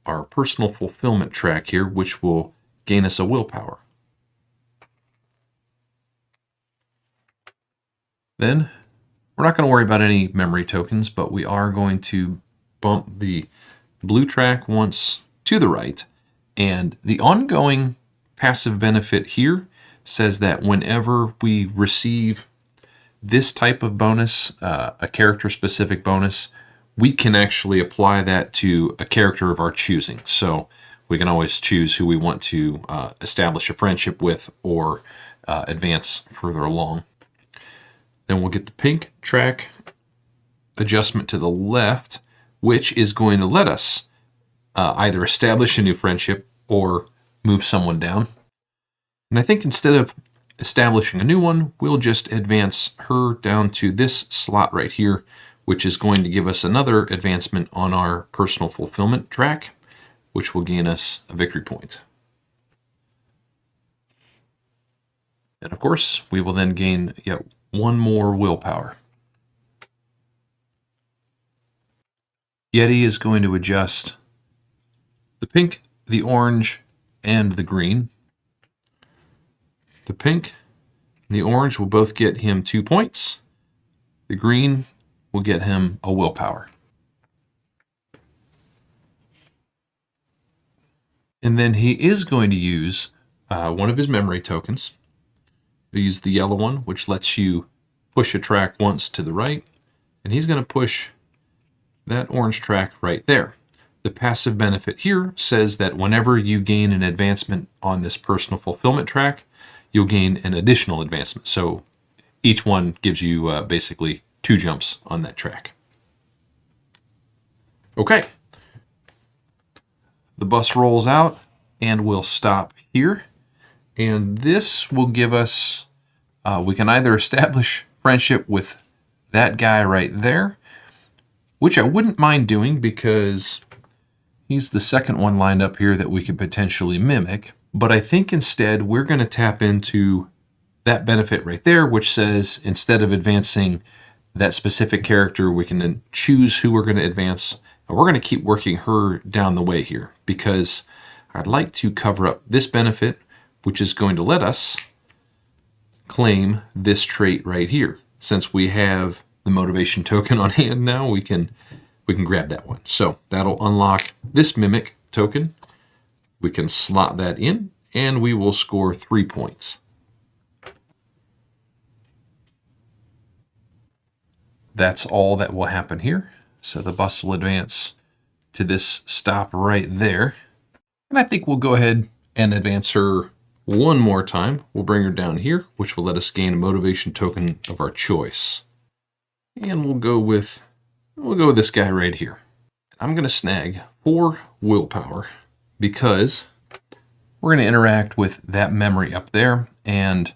our personal fulfillment track here, which will gain us a willpower. Then we're not going to worry about any memory tokens, but we are going to bump the blue track once to the right. And the ongoing passive benefit here says that whenever we receive this type of bonus, a character-specific bonus, we can actually apply that to a character of our choosing. So we can always choose who we want to establish a friendship with or advance further along. Then we'll get the pink track adjustment to the left, which is going to let us either establish a new friendship or move someone down. And I think instead of establishing a new one, we'll just advance her down to this slot right here, which is going to give us another advancement on our personal fulfillment track, which will gain us a victory point. And of course, we will then gain yet one more willpower. Yeti is going to adjust the pink, the orange, and the green. The pink and the orange will both get him 2 points. The green will get him a willpower. And then he is going to use one of his memory tokens. He'll use the yellow one, which lets you push a track once to the right. And he's going to push that orange track right there. The passive benefit here says that whenever you gain an advancement on this personal fulfillment track, you'll gain an additional advancement. So each one gives you basically 2 jumps on that track. Okay. The bus rolls out and we'll stop here. And this will give us, we can either establish friendship with that guy right there, which I wouldn't mind doing because he's the second one lined up here that we could potentially mimic. But I think instead we're going to tap into that benefit right there, which says instead of advancing that specific character, we can then choose who we're going to advance. And we're going to keep working her down the way here because I'd like to cover up this benefit, which is going to let us claim this trait right here. Since we have the motivation token on hand now, we can grab that one. So that'll unlock this mimic token. We can slot that in, and we will score 3 points. That's all that will happen here. So the bus will advance to this stop right there. And I think we'll go ahead and advance her one more time. We'll bring her down here, which will let us gain a motivation token of our choice. And we'll go with this guy right here. I'm going to snag 4 willpower because we're going to interact with that memory up there. And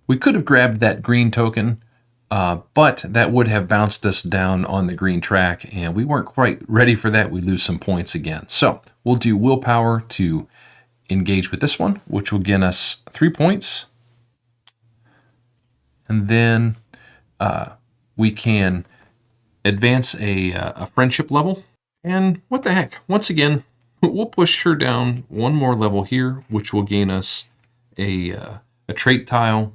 we could have grabbed that green token, but that would have bounced us down on the green track, and we weren't quite ready for that. We lose some points again. So we'll do willpower to engage with this one, which will gain us 3 points. And then we can advance a friendship level. And what the heck? Once again, we'll push her down one more level here, which will gain us a trait tile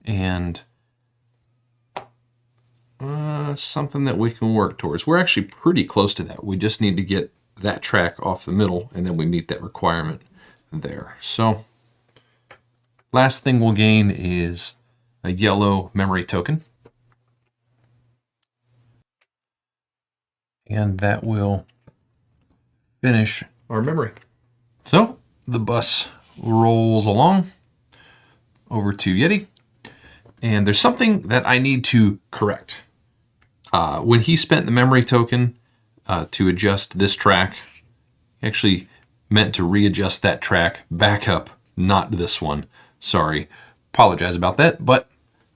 and something that we can work towards. We're actually pretty close to that. We just need to get that track off the middle, and then we meet that requirement there. So last thing we'll gain is a yellow memory token. And that will finish our memory. So the bus rolls along over to Yeti. And there's something that I need to correct. When he spent the memory token to adjust this track, he actually meant to readjust that track back up, not this one. Sorry, apologize about that, but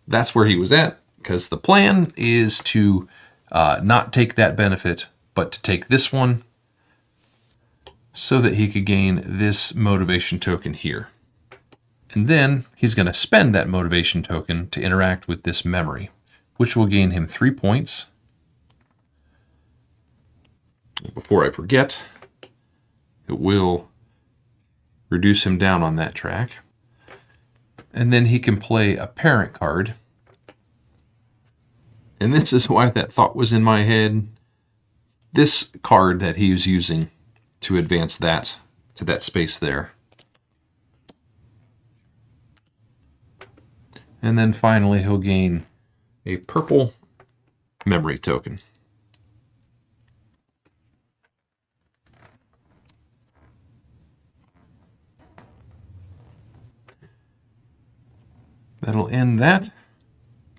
that's where he was at, because the plan is to not take that benefit, but to take this one so that he could gain this motivation token here. And then he's going to spend that motivation token to interact with this memory, which will gain him 3 points. Before I forget, it will reduce him down on that track. And then he can play a parent card. And this is why that thought was in my head. This card that he was using to advance that to that space there. And then finally he'll gain a purple memory token. That'll end that.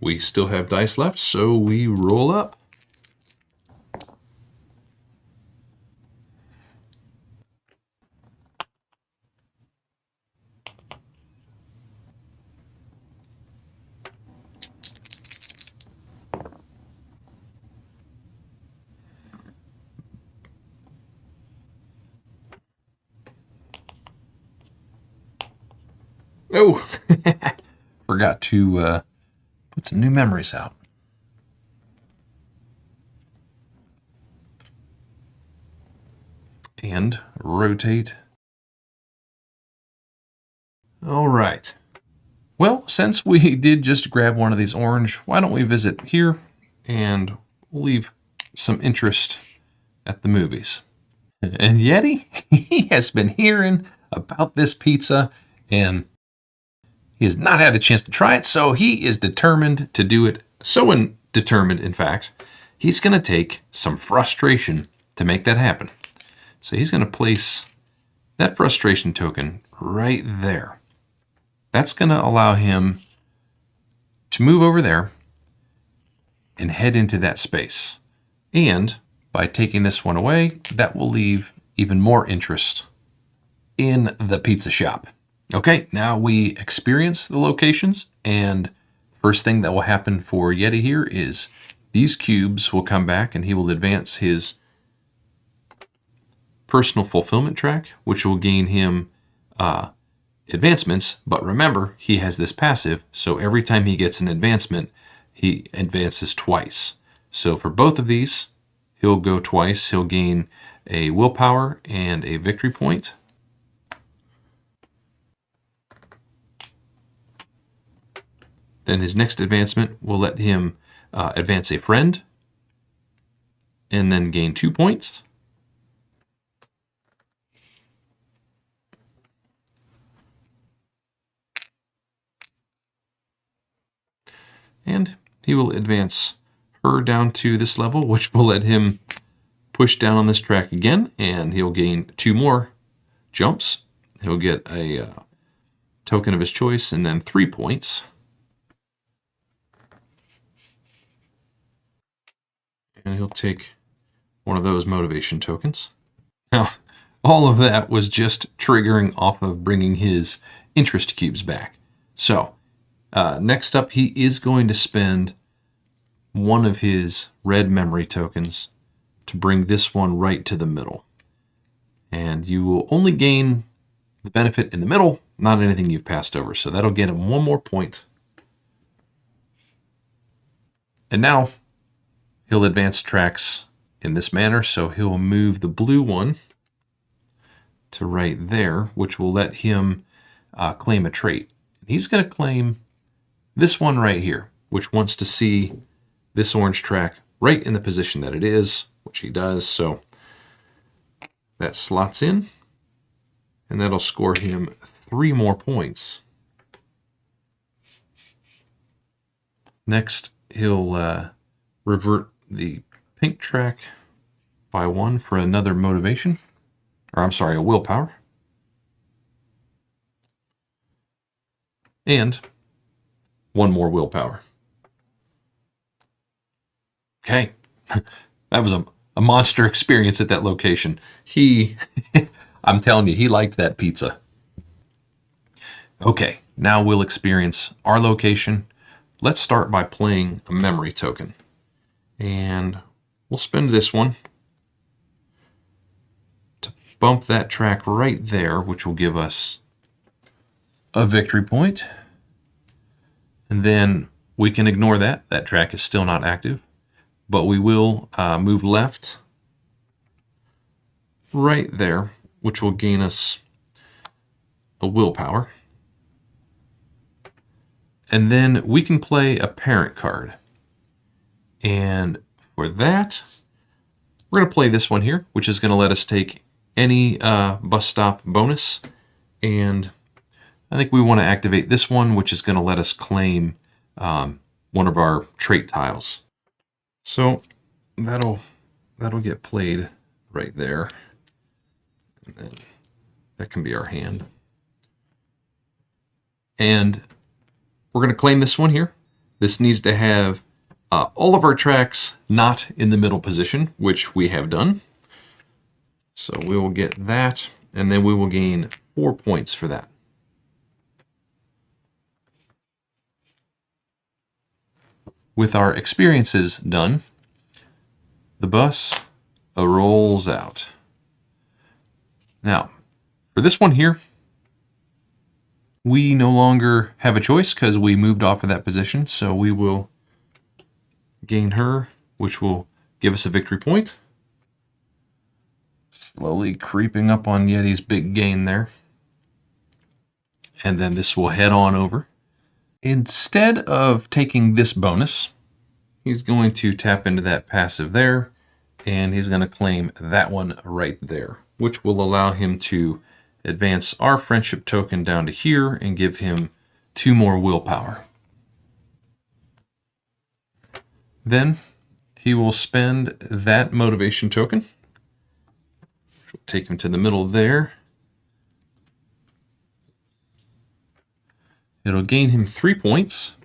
We still have dice left, so we roll up. Oh, forgot to put some new memories out. And rotate. All right. Well, since we did just grab one of these orange, why don't we visit here and we'll leave some interest at the movies. And Yeti, he has been hearing about this pizza and he has not had a chance to try it, so he is determined to do it. So determined, in fact, he's going to take some frustration to make that happen. So he's going to place that frustration token right there. That's going to allow him to move over there and head into that space. And by taking this one away, that will leave even more interest in the pizza shop. Okay, now we experience the locations, and first thing that will happen for Yeti here is these cubes will come back and he will advance his personal fulfillment track, which will gain him advancements. But remember, he has this passive, so every time he gets an advancement, he advances twice. So for both of these, he'll go twice. He'll gain a willpower and a victory point. Then his next advancement will let him advance a friend and then gain 2 points. And he will advance her down to this level, which will let him push down on this track again, and he'll gain 2 more jumps. He'll get a token of his choice and then 3 points. And he'll take one of those motivation tokens. Now, all of that was just triggering off of bringing his interest cubes back. So, next up, he is going to spend one of his red memory tokens to bring this one right to the middle. And you will only gain the benefit in the middle, not anything you've passed over. So that'll get him 1 more point. And now he'll advance tracks in this manner. So he'll move the blue one to right there, which will let him claim a trait. He's going to claim this one right here, which wants to see this orange track right in the position that it is, which he does. So that slots in, and that'll score him 3 more points. Next, he'll revert the pink track by 1 for another motivation. Or I'm sorry, a willpower. And 1 more willpower. Okay. That was a monster experience at that location. I'm telling you, he liked that pizza. Okay, now we'll experience our location. Let's start by playing a memory token. And we'll spend this one to bump that track right there, which will give us a victory point. And then we can ignore that. That track is still not active. But we will move left right there, which will gain us a willpower. And then we can play a parent card. And for that, we're going to play this one here, which is going to let us take any bus stop bonus. And I think we want to activate this one, which is going to let us claim one of our trait tiles. So that'll get played right there. And then that can be our hand. And we're going to claim this one here. This needs to have all of our tracks not in the middle position, which we have done. So we will get that, and then we will gain 4 points for that. With our experiences done, the bus rolls out. Now, for this one here, we no longer have a choice because we moved off of that position, so we will gain her, which will give us a victory point. Slowly creeping up on Yeti's big gain there. And then this will head on over. Instead of taking this bonus, he's going to tap into that passive there, and he's going to claim that one right there, which will allow him to advance our friendship token down to here and give him 2 more willpower. Then he will spend that motivation token, which will take him to the middle there. It'll gain him 3 points.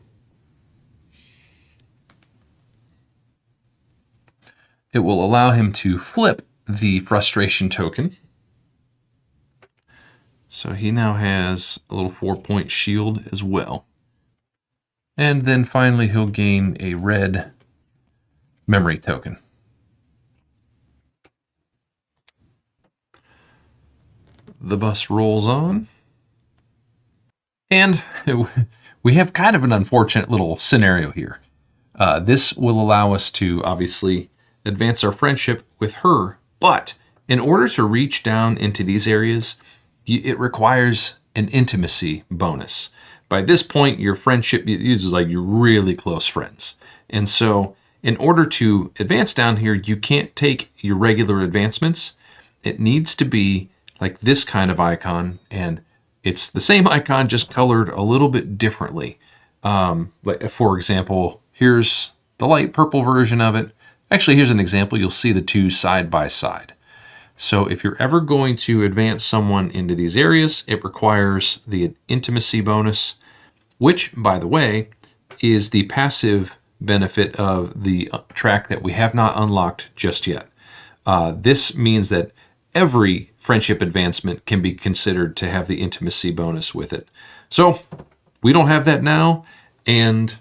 It will allow him to flip the frustration token. So he now has a little 4-point shield as well. And then finally he'll gain a red memory token. The bus rolls on. And we have kind of an unfortunate little scenario here. This will allow us to obviously advance our friendship with her, but in order to reach down into these areas, it requires an intimacy bonus. By this point, your friendship is like you're really close friends. And so in order to advance down here, you can't take your regular advancements. It needs to be like this kind of icon, and it's the same icon, just colored a little bit differently. Like for example, here's the light purple version of it. Actually, here's an example. You'll see the two side by side. So if you're ever going to advance someone into these areas, it requires the intimacy bonus, which, by the way, is the passive benefit of the track that we have not unlocked just yet. This means that every friendship advancement can be considered to have the intimacy bonus with it. So we don't have that now, and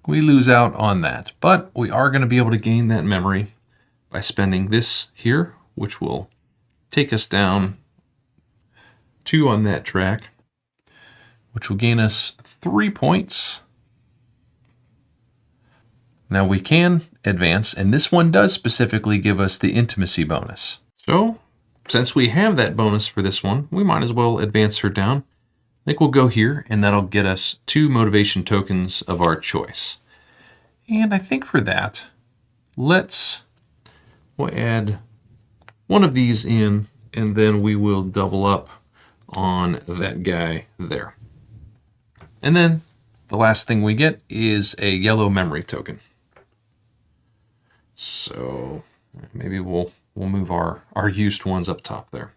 we lose out on that. But we are going to be able to gain that memory by spending this here, which will take us down 2 on that track, which will gain us 3 points. Now we can advance, and this one does specifically give us the intimacy bonus. So since we have that bonus for this one, we might as well advance her down. I think we'll go here, and that'll get us 2 motivation tokens of our choice. And I think for that, we'll add one of these in, and then we will double up on that guy there. And then the last thing we get is a yellow memory token. So maybe we'll we'll move our used ones up top there.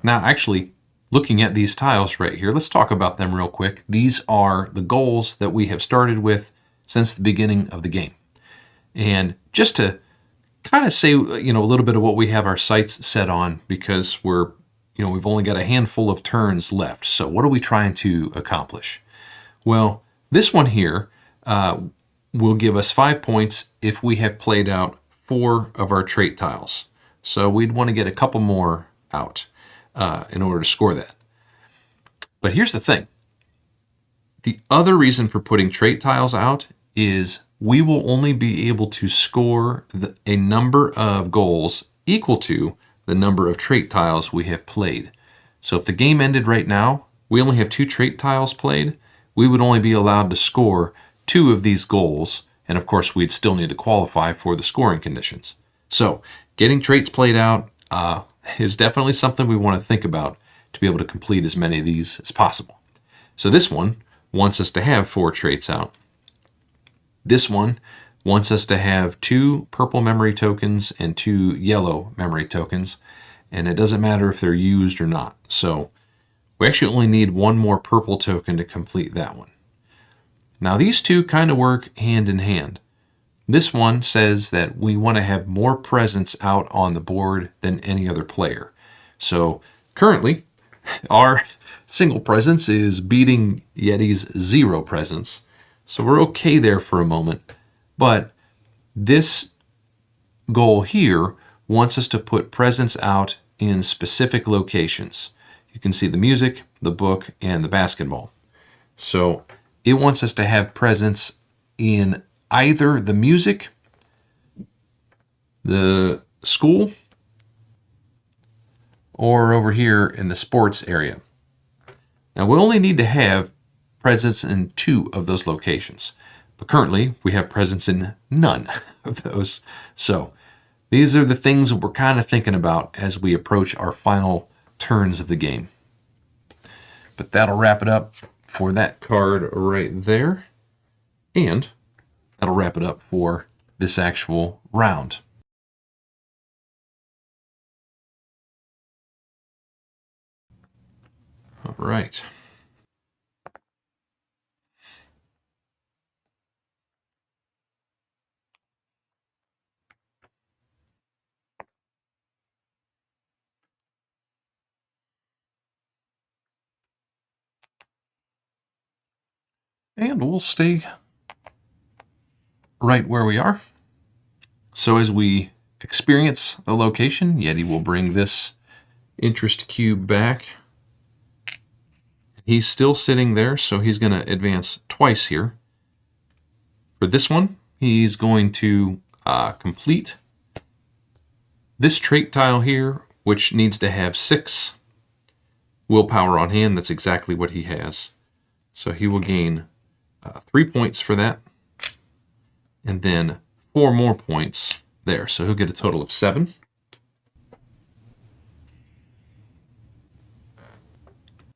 Now, actually, looking at these tiles right here, let's talk about them real quick. These are the goals that we have started with since the beginning of the game. And just to kind of say, a little bit of what we have our sights set on, because we've only got a handful of turns left. So what are we trying to accomplish? Well, this one here will give us 5 points if we have played out 4 of our trait tiles. So we'd want to get a couple more out in order to score that. But here's the thing. The other reason for putting trait tiles out is we will only be able to score a number of goals equal to the number of trait tiles we have played. So if the game ended right now, we only have 2 trait tiles played, we would only be allowed to score 2 of these goals, and of course we'd still need to qualify for the scoring conditions. So getting traits played out is definitely something we want to think about to be able to complete as many of these as possible. So this one wants us to have 4 traits out. This one wants us to have 2 purple memory tokens and 2 yellow memory tokens, and it doesn't matter if they're used or not. So we actually only need 1 more purple token to complete that one. Now these two kind of work hand in hand. This one says that we want to have more presence out on the board than any other player. So currently, our single presence is beating Yeti's 0 presence. So we're okay there for a moment. But this goal here wants us to put presence out in specific locations. You can see the music, the book, and the basketball. So it wants us to have presence in either the music, the school, or over here in the sports area. Now we only need to have presence in 2 of those locations, but currently we have presence in none of those. So these are the things that we're kind of thinking about as we approach our final turns of the game. But that'll wrap it up for that card right there, and that'll wrap it up for this actual round. All right. And we'll stay right where we are. So as we experience the location, Yeti will bring this interest cube back. He's still sitting there, so he's going to advance twice here. For this one, he's going to complete this trait tile here, which needs to have 6 willpower on hand. That's exactly what he has. So he will gain 3 points for that, and then 4 more points there. So he'll get a total of 7.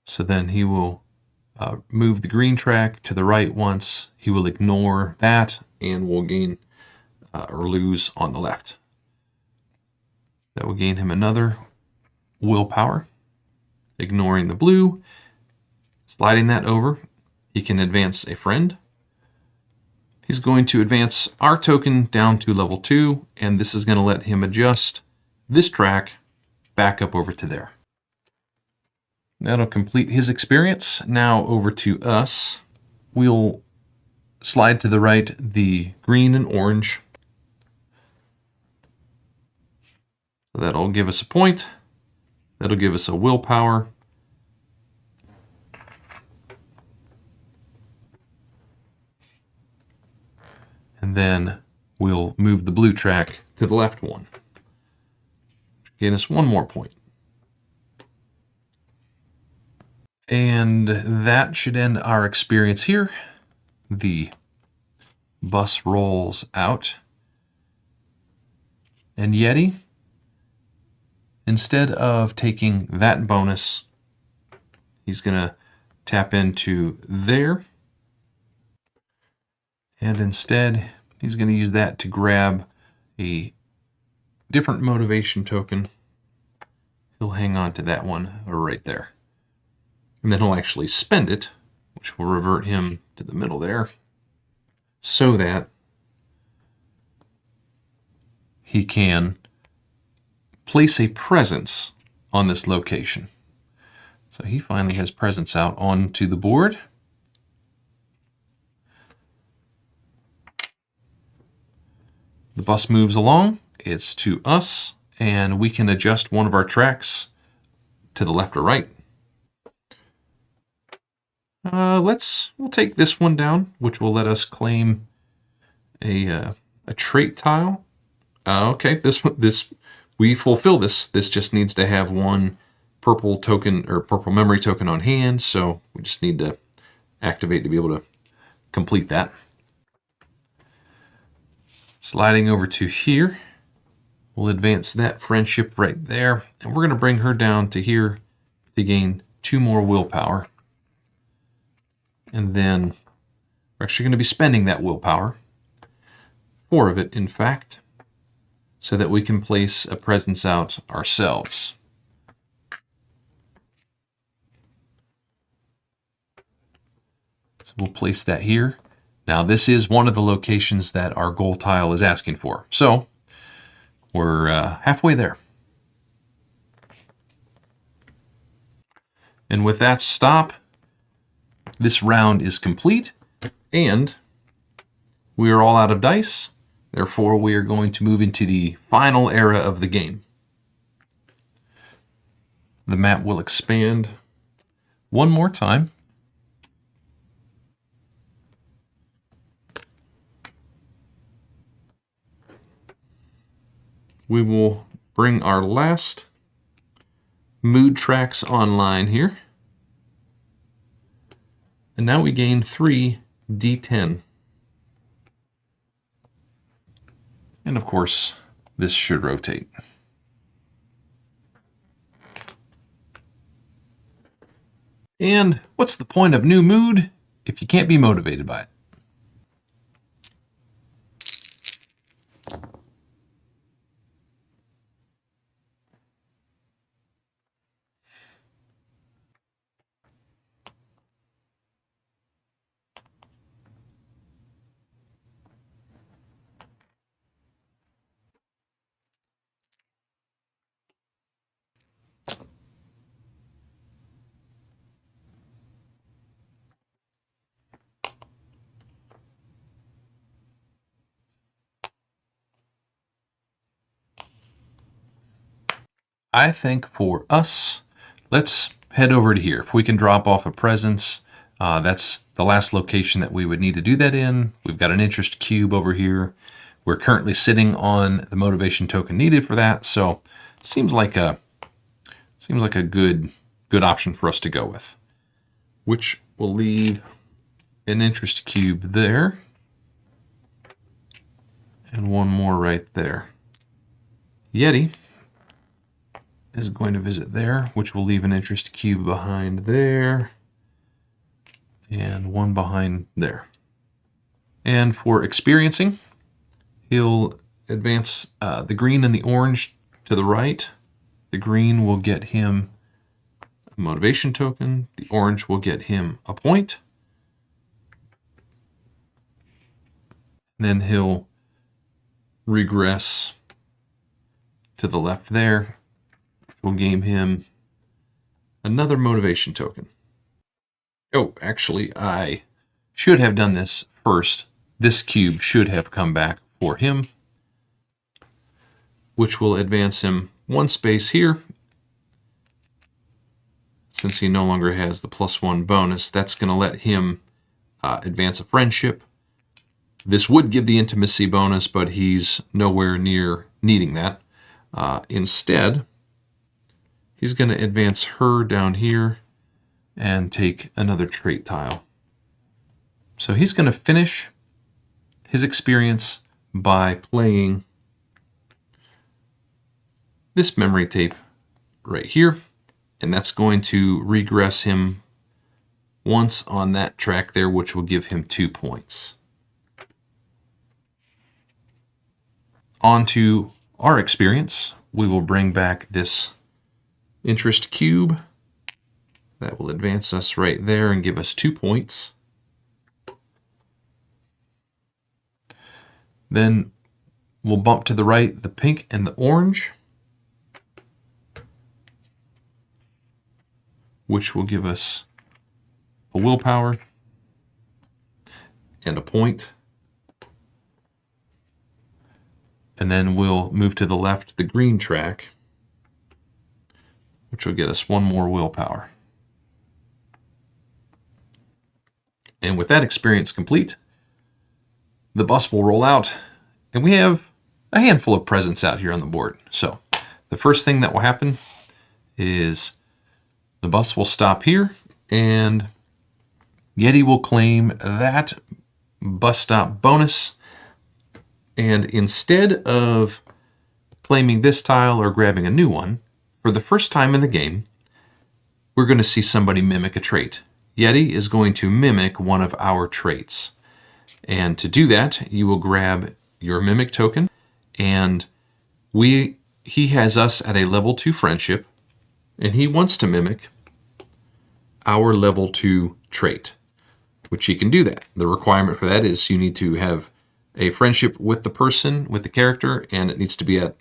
So then he will move the green track to the right once. He will ignore that and will gain or lose on the left. That will gain him another willpower. Ignoring the blue, sliding that over, he can advance a friend. He's going to advance our token down to level 2, and this is going to let him adjust this track back up over to there. That'll complete his experience. Now over to us. We'll slide to the right the green and orange. So that'll give us a point. That'll give us a willpower. And then we'll move the blue track to the left one. Gain us 1 more point. And that should end our experience here. The bus rolls out. And Yeti, instead of taking that bonus, he's going to tap into there. And instead, he's going to use that to grab a different motivation token, he'll hang on to that one right there. And then he'll actually spend it, which will revert him to the middle there, so that he can place a presence on this location. So he finally has presence out onto the board. The bus moves along. It's to us, and we can adjust one of our tracks to the left or right. We'll take this one down, which will let us claim a trait tile. Okay, this we fulfill this. This just needs to have one purple token or purple memory token on hand, so we just need to activate to be able to complete that. Sliding over to here, we'll advance that friendship right there, and we're going to bring her down to here to gain 2 more willpower. And then we're actually going to be spending that willpower, 4 of it in fact, so that we can place a presence out ourselves. So we'll place that here. Now this is one of the locations that our goal tile is asking for. So we're halfway there. And with that stop, this round is complete, and we are all out of dice. Therefore, we are going to move into the final era of the game. The map will expand one more time. We will bring our last mood tracks online here. And now we gain 3 D10. And of course, this should rotate. And what's the point of new mood if you can't be motivated by it? I think for us, let's head over to here. If we can drop off a presence, that's the last location that we would need to do that in. We've got an interest cube over here. We're currently sitting on the motivation token needed for that, so seems like a good option for us to go with. Which will leave an interest cube there, and one more right there. Yeti is going to visit there, which will leave an interest cube behind there, and one behind there. And for experiencing, he'll advance the green and the orange to the right. The green will get him a motivation token. The orange will get him a point. And then he'll regress to the left there, which will gain him another motivation token. Oh, actually, I should have done this first. This cube should have come back for him, which will advance him 1 space here. Since he no longer has the +1 bonus, that's going to let him advance a friendship. This would give the intimacy bonus, but he's nowhere near needing that. Instead, he's going to advance her down here and take another trait tile. So he's going to finish his experience by playing this memory tape right here, and that's going to regress him once on that track there, which will give him 2 points. On to our experience, we will bring back this interest cube. That will advance us right there and give us 2 points. Then we'll bump to the right the pink and the orange, which will give us a willpower and a point. And then we'll move to the left the green track, which will get us 1 more willpower. And with that experience complete, the bus will roll out, and we have a handful of presents out here on the board. So the first thing that will happen is the bus will stop here, and Yeti will claim that bus stop bonus. And instead of claiming this tile or grabbing a new one, for the first time in the game, we're going to see somebody mimic a trait. Yeti is going to mimic one of our traits. And to do that, you will grab your mimic token, and he has us at a level 2 friendship, and he wants to mimic our level 2 trait, which he can do that. The requirement for that is you need to have a friendship with the person, with the character, and it needs to be at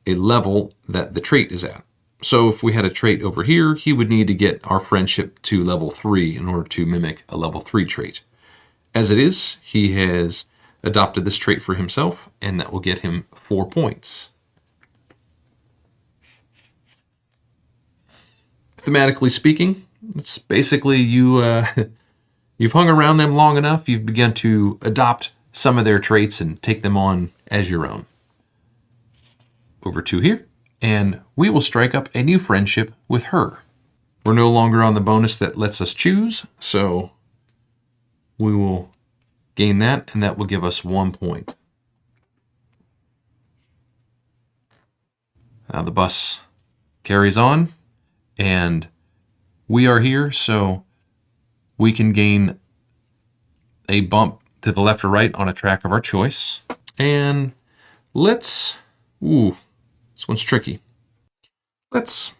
a level that the trait is at. So if we had a trait over here, he would need to get our friendship to level 3 in order to mimic a level 3 trait. As it is, he has adopted this trait for himself, and that will get him 4 points. Thematically speaking, it's basically you've hung around them long enough, you've begun to adopt some of their traits and take them on as your own. Over to here, and we will strike up a new friendship with her. We're no longer on the bonus that lets us choose, so we will gain that, and that will give us 1 point. Now the bus carries on, and we are here, so we can gain a bump to the left or right on a track of our choice. And this one's tricky. Let's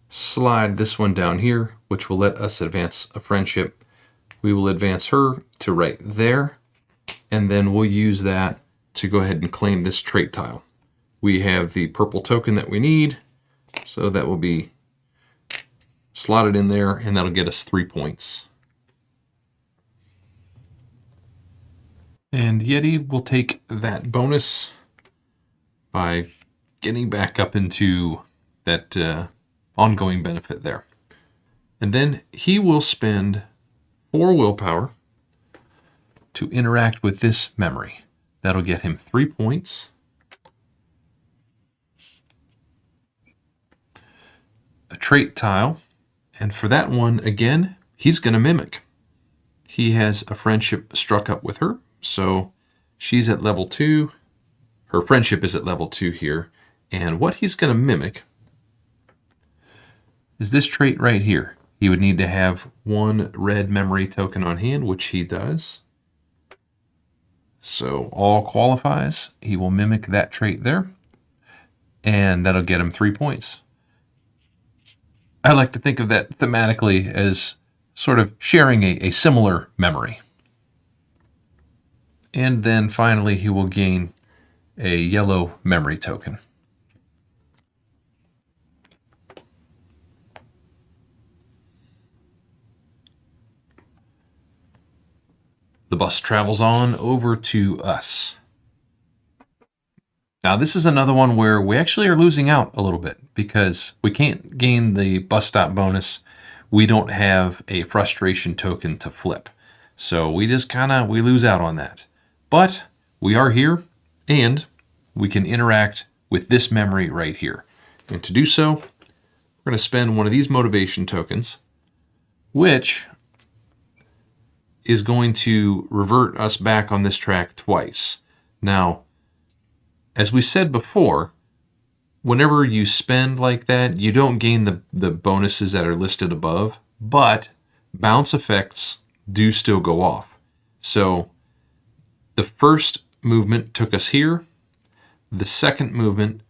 slide this one down here, which will let us advance a friendship. We will advance her to right there, and then we'll use that to go ahead and claim this trait tile. We have the purple token that we need, so that will be slotted in there, and that'll get us 3 points. And Yeti will take that bonus by getting back up into that ongoing benefit there. And then he will spend 4 willpower to interact with this memory. That'll get him 3 points. A trait tile. And for that one, again, he's going to mimic. He has a friendship struck up with her. So she's at level 2. Her friendship is at level 2 here. And what he's going to mimic is this trait right here. He would need to have 1 red memory token on hand, which he does. So all qualifies. He will mimic that trait there. And that'll get him 3 points. I like to think of that thematically as sort of sharing a similar memory. And then finally, he will gain a yellow memory token. The bus travels on over to us. Now, this is another one where we actually are losing out a little bit because we can't gain the bus stop bonus. We don't have a frustration token to flip. So we just we lose out on that. But we are here, and we can interact with this memory right here. And to do so, we're going to spend one of these motivation tokens, which is going to revert us back on this track twice. Now, as we said before, whenever you spend like that, you don't gain the bonuses that are listed above, but bounce effects do still go off. So the first movement took us here. The second movement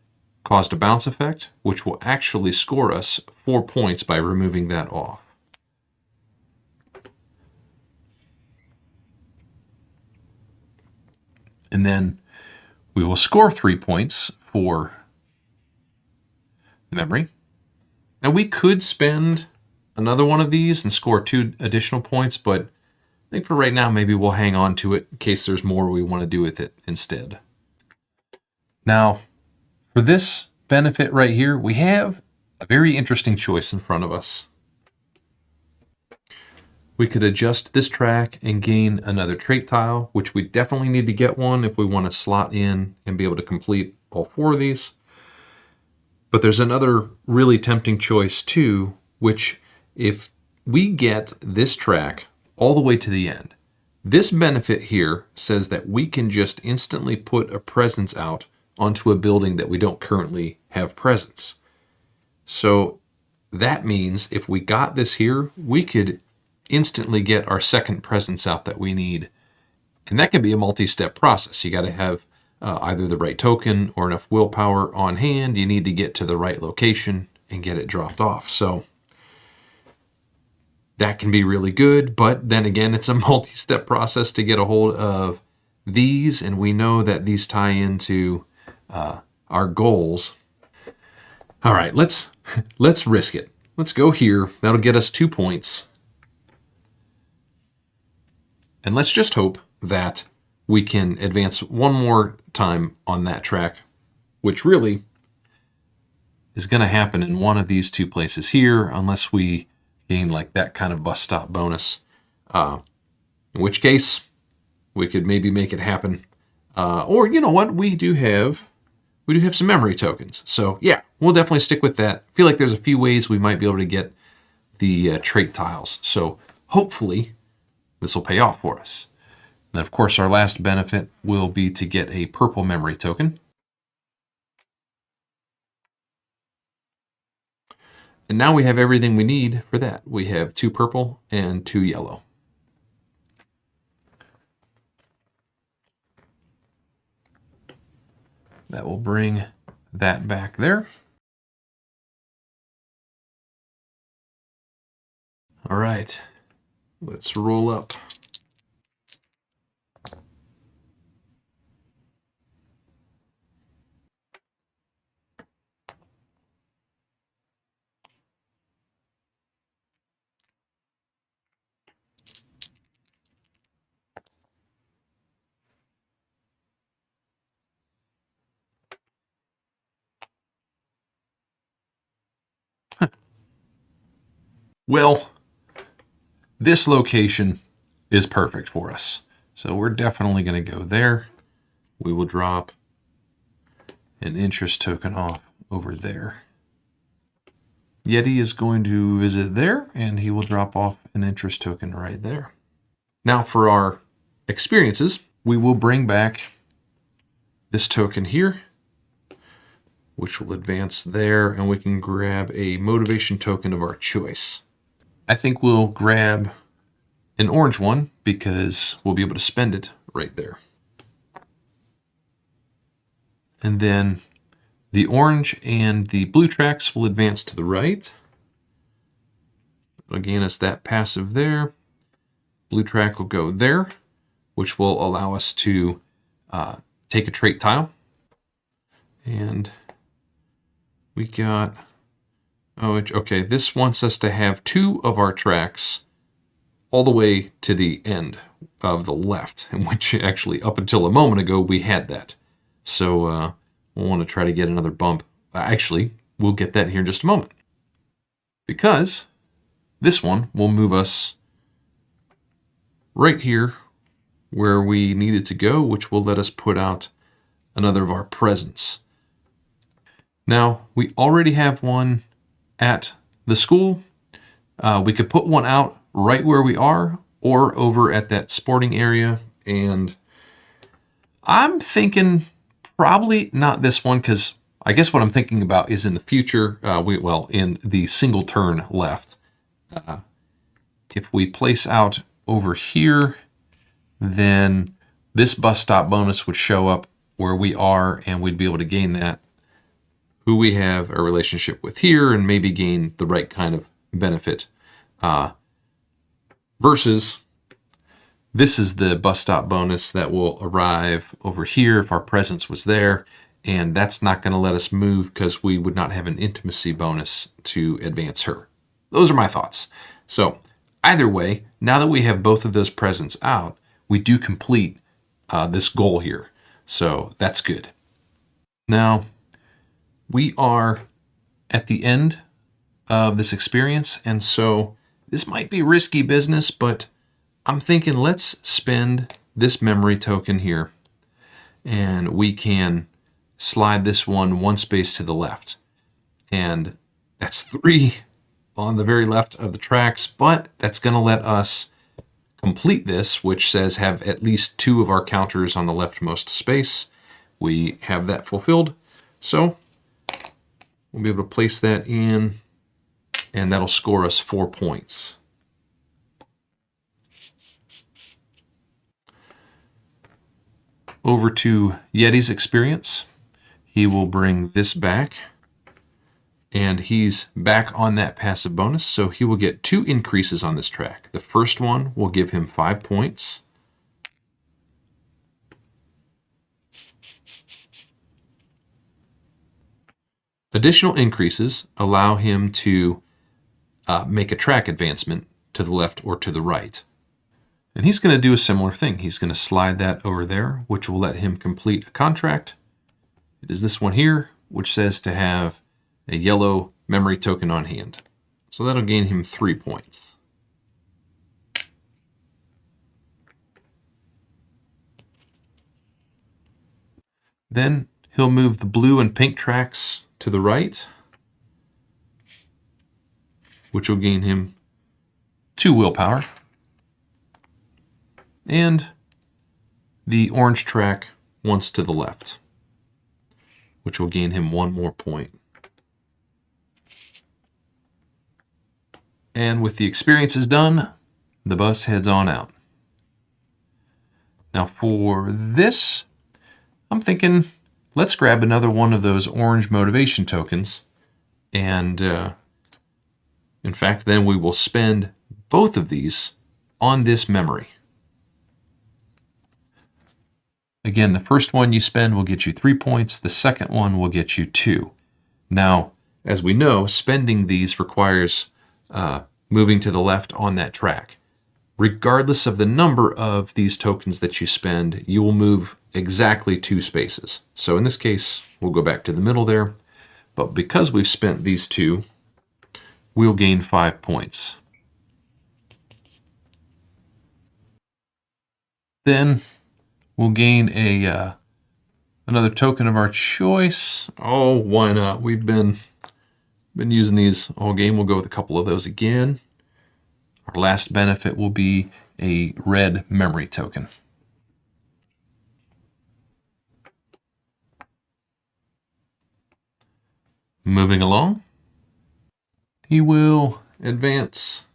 caused a bounce effect, which will actually score us 4 points by removing that off. And then we will score 3 points for the memory. Now we could spend another one of these and score 2 additional points, but I think for right now, maybe we'll hang on to it in case there's more we want to do with it instead. Now, for this benefit right here, we have a very interesting choice in front of us. We could adjust this track and gain another trait tile, which we definitely need to get one if we want to slot in and be able to complete all 4 of these. But there's another really tempting choice too, which if we get this track all the way to the end, this benefit here says that we can just instantly put a presence out onto a building that we don't currently have presence. So that means if we got this here, we could instantly get our second presence out that we need. And that can be a multi-step process. You got to have either the right token or enough willpower on hand. You need to get to the right location and get it dropped off. So that can be really good, but then again, it's a multi-step process to get a hold of these, and we know that these tie into our goals. All right, let's risk it. Let's go here. That'll get us 2 points. And let's just hope that we can advance one more time on that track, which really is going to happen in one of these 2 places here, unless we gain like that kind of bus stop bonus. In which case, we could maybe make it happen. Or you know what? We do have some memory tokens. So yeah, we'll definitely stick with that. I feel like there's a few ways we might be able to get the trait tiles. So hopefully this will pay off for us. And of course, our last benefit will be to get a purple memory token. And now we have everything we need for that. We have 2 purple and 2 yellow. That will bring that back there. All right, let's roll up. Well, this location is perfect for us. So we're definitely going to go there. We will drop an interest token off over there. Yeti is going to visit there, and he will drop off an interest token right there. Now for our experiences, we will bring back this token here, which will advance there, and we can grab a motivation token of our choice. I think we'll grab an orange one because we'll be able to spend it right there. And then the orange and the blue tracks will advance to the right. It'll gain us that passive there. Blue track will go there, which will allow us to take a trait tile. And we got... Oh, okay, this wants us to have 2 of our tracks all the way to the end of the left, in which actually up until a moment ago we had that. So we'll want to try to get another bump. Actually, we'll get that here in just a moment. Because this one will move us right here where we needed to go, which will let us put out another of our presents. Now, we already have one at the school. We could put one out right where we are or over at that sporting area. And I'm thinking probably not this one, because I guess what I'm thinking about is in the future, in the single turn left. If we place out over here, then this bus stop bonus would show up where we are and we'd be able to gain that. who we have a relationship with here and maybe gain the right kind of benefit. Versus, this is the bus stop bonus that will arrive over here if our presence was there, and that's not going to let us move because we would not have an intimacy bonus to advance her. Those are my thoughts. So either way, now that we have both of those presents out, we do complete this goal here. So that's good. Now, we are at the end of this experience, and so this might be risky business, but I'm thinking let's spend this memory token here, and we can slide this one space to the left. And that's 3 on the very left of the tracks, but that's going to let us complete this, which says have at least 2 of our counters on the leftmost space. We have that fulfilled, so we'll be able to place that in, and that'll score us 4 points. Over to Yeti's experience. He will bring this back, and he's back on that passive bonus, so he will get 2 increases on this track. The first one will give him 5 points. Additional increases allow him to make a track advancement to the left or to the right. And he's going to do a similar thing. He's going to slide that over there, which will let him complete a contract. It is this one here, which says to have a yellow memory token on hand. So that'll gain him 3 points. Then he'll move the blue and pink tracks to the right, which will gain him 2 willpower. And the orange track once to the left, which will gain him 1 more point. And with the experiences done, the bus heads on out. Now for this, I'm thinking let's grab another one of those orange motivation tokens, and in fact then we will spend both of these on this memory. Again, the first one you spend will get you 3 points. The second one will get you 2. Now, as we know, spending these requires moving to the left on that track. Regardless of the number of these tokens that you spend, you will move exactly 2 spaces. So in this case, we'll go back to the middle there. But because we've spent these 2, we'll gain 5 points. Then we'll gain another token of our choice. Oh, why not? We've been using these all game. We'll go with a couple of those again. Our last benefit will be a red memory token. Moving along, he will advance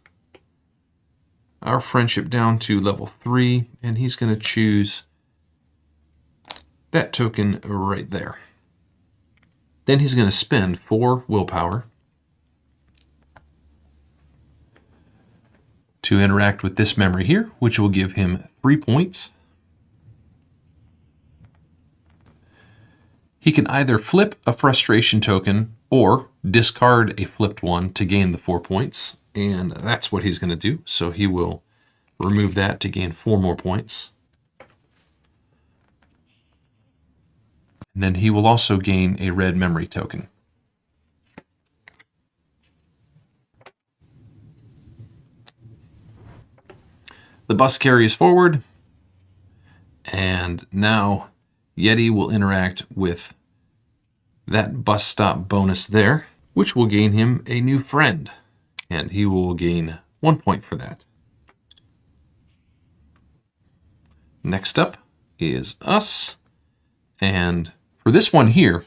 our friendship down to level 3, and he's going to choose that token right there. Then he's going to spend 4 willpower to interact with this memory here, which will give him 3 points. He can either flip a frustration token or discard a flipped one to gain the 4 points, and that's what he's going to do. So he will remove that to gain 4 more points. And then he will also gain a red memory token. The bus carries forward, and now Yeti will interact with that bus stop bonus there, which will gain him a new friend, and he will gain 1 point for that. Next up is us, and for this one here,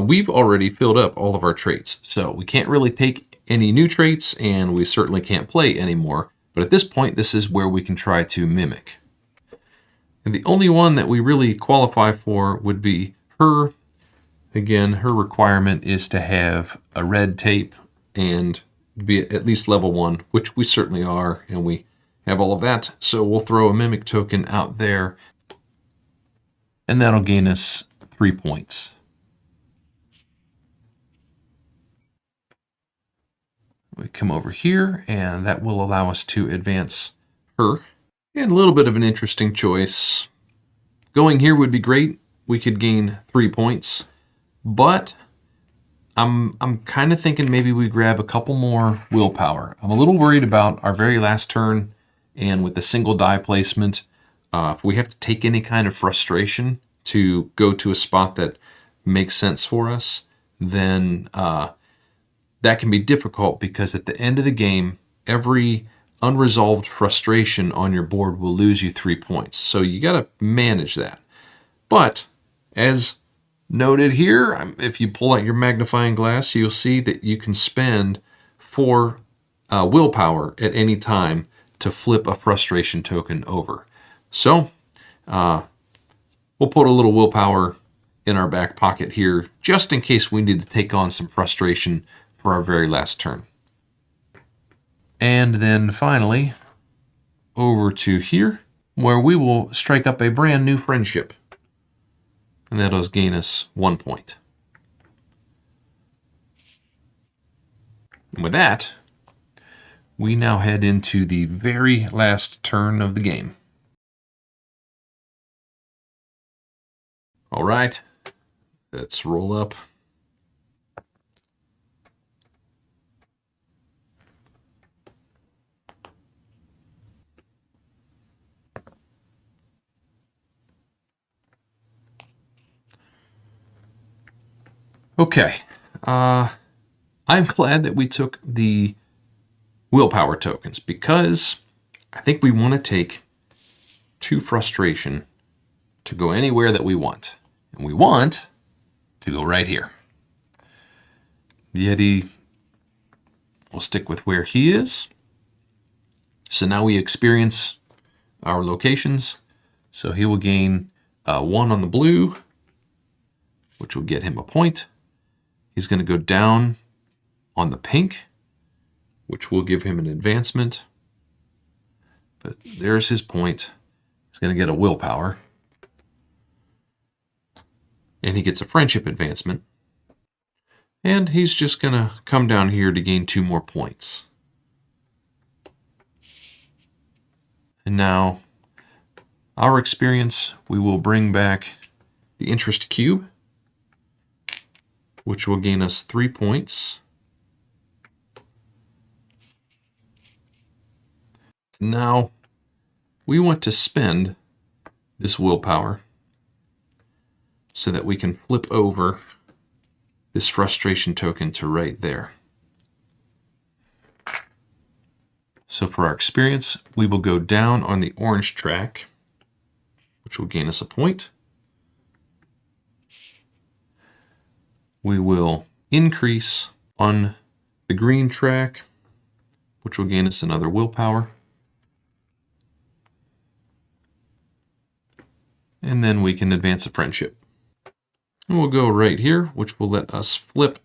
we've already filled up all of our traits, so we can't really take any new traits, and we certainly can't play anymore. But at this point, this is where we can try to mimic. And the only one that we really qualify for would be her Again, her requirement is to have a red tape and be at least level 1, which we certainly are, and we have all of that. So we'll throw a mimic token out there, and that'll gain us 3 points. We come over here, and that will allow us to advance her. And a little bit of an interesting choice. Going here would be great. We could gain 3 points. But I'm kind of thinking maybe we grab a couple more willpower. I'm a little worried about our very last turn, and with the single die placement, if we have to take any kind of frustration to go to a spot that makes sense for us, then that can be difficult, because at the end of the game, every unresolved frustration on your board will lose you 3 points. So you got to manage that. But as noted here, if you pull out your magnifying glass, you'll see that you can spend 4 willpower at any time to flip a frustration token over. So we'll put a little willpower in our back pocket here, just in case we need to take on some frustration for our very last turn. And then finally, over to here, where we will strike up a brand new friendship. And that'll gain us 1 point. And with that, we now head into the very last turn of the game. All right, let's roll up. Okay, I'm glad that we took the willpower tokens, because I think we want to take 2 frustration to go anywhere that we want. And we want to go right here. Yeti will stick with where he is. So now we experience our locations. So he will gain 1 on the blue, which will get him a point. He's going to go down on the pink, which will give him an advancement. But there's his point. He's going to get a willpower. And he gets a friendship advancement. And he's just going to come down here to gain 2 more points. And now, our experience, we will bring back the interest cube, which will gain us 3 points. Now, we want to spend this willpower so that we can flip over this frustration token to right there. So for our experience, we will go down on the orange track, which will gain us a point. We will increase on the green track, which will gain us another willpower. And then we can advance a friendship. And we'll go right here, which will let us flip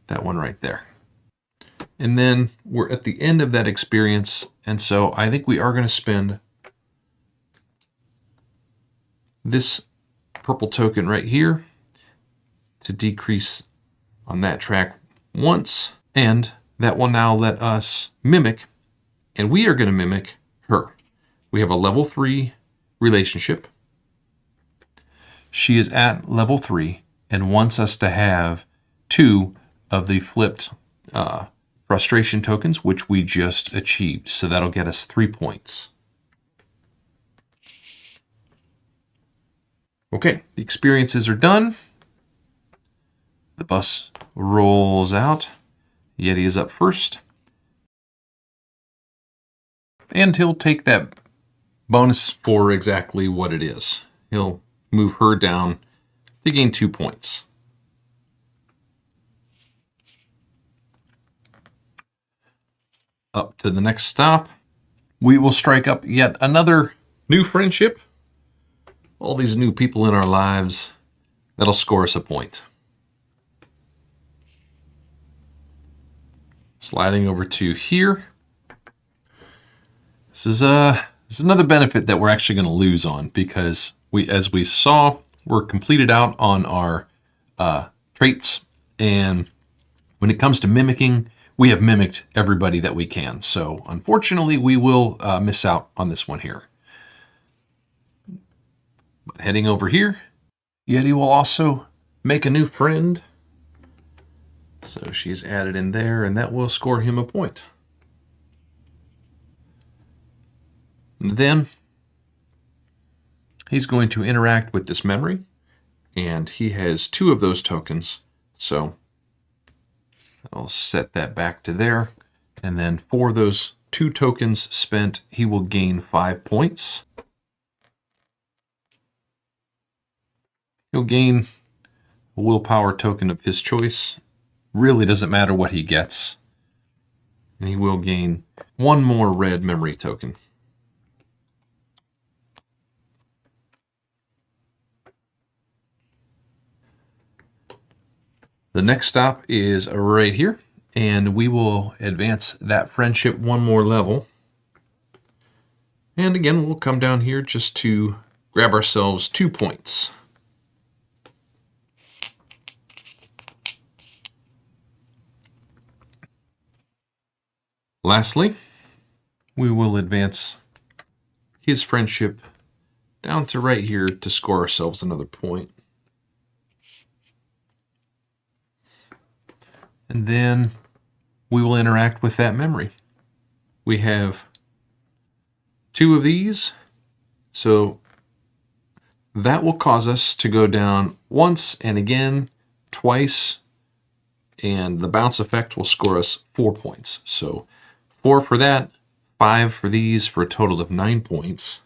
that one right there. And then we're at the end of that experience, and so I think we are going to spend this purple token right here to decrease on that track once, and that will now let us mimic, and we are going to mimic her. We have a level 3 relationship. She is at level 3 and wants us to have 2 of the flipped frustration tokens, which we just achieved. So that'll get us 3 points. Okay, the experiences are done. The bus rolls out. Yeti is up first. And he'll take that bonus for exactly what it is. He'll move her down to gain 2 points. Up to the next stop. We will strike up yet another new friendship. all these new people in our lives, that'll score us a point. Sliding over to here. This is another benefit that we're actually going to lose on, because as we saw, we're completed out on our traits, and when it comes to mimicking, we have mimicked everybody that we can. So unfortunately, we will miss out on this one here. But heading over here, Yeti will also make a new friend. So she's added in there, and that will score him a point. And then he's going to interact with this memory, and he has 2 of those tokens. So I'll set that back to there. And then for those 2 tokens spent, he will gain 5 points. He'll gain a willpower token of his choice. Really doesn't matter what he gets. And he will gain 1 more red memory token. The next stop is right here, and we will advance that friendship 1 more level. And again, we'll come down here just to grab ourselves 2 points. Lastly, we will advance his friendship down to right here to score ourselves another point. And then we will interact with that memory. We have 2 of these, so that will cause us to go down once and again, twice, and the bounce effect will score us 4 points. So 4 for that, 5 for these, for a total of 9 points.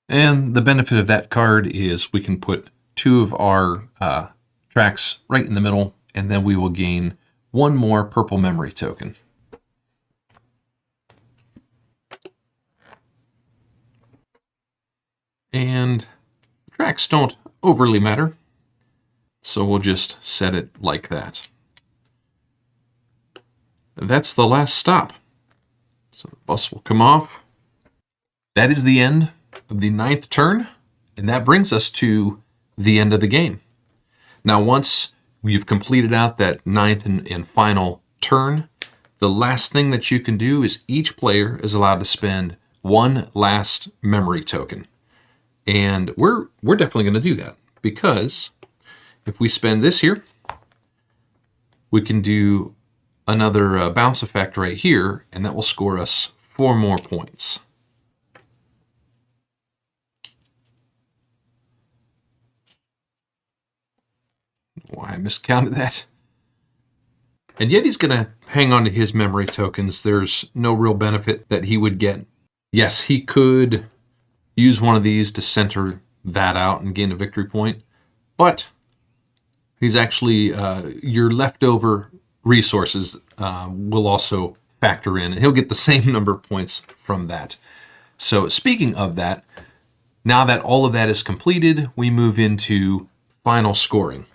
And the benefit of that card is we can put 2 of our tracks right in the middle, and then we will gain 1 more purple memory token. And tracks don't overly matter, so we'll just set it like that. That's the last stop. So the bus will come off. That is the end of the 9th turn, and that brings us to the end of the game. Now, once we've completed out that 9th and final turn, the last thing that you can do is each player is allowed to spend 1 last memory token. And we're definitely going to do that, because if we spend this here, we can do another bounce effect right here, and that will score us 4 more points. Why, I miscounted that. And yet he's going to hang on to his memory tokens. There's no real benefit that he would get. Yes, he could use one of these to center that out and gain a victory point, but he's actually, your leftover resources will also factor in, and he'll get the same number of points from that. So speaking of that, now that all of that is completed, we move into final scoring.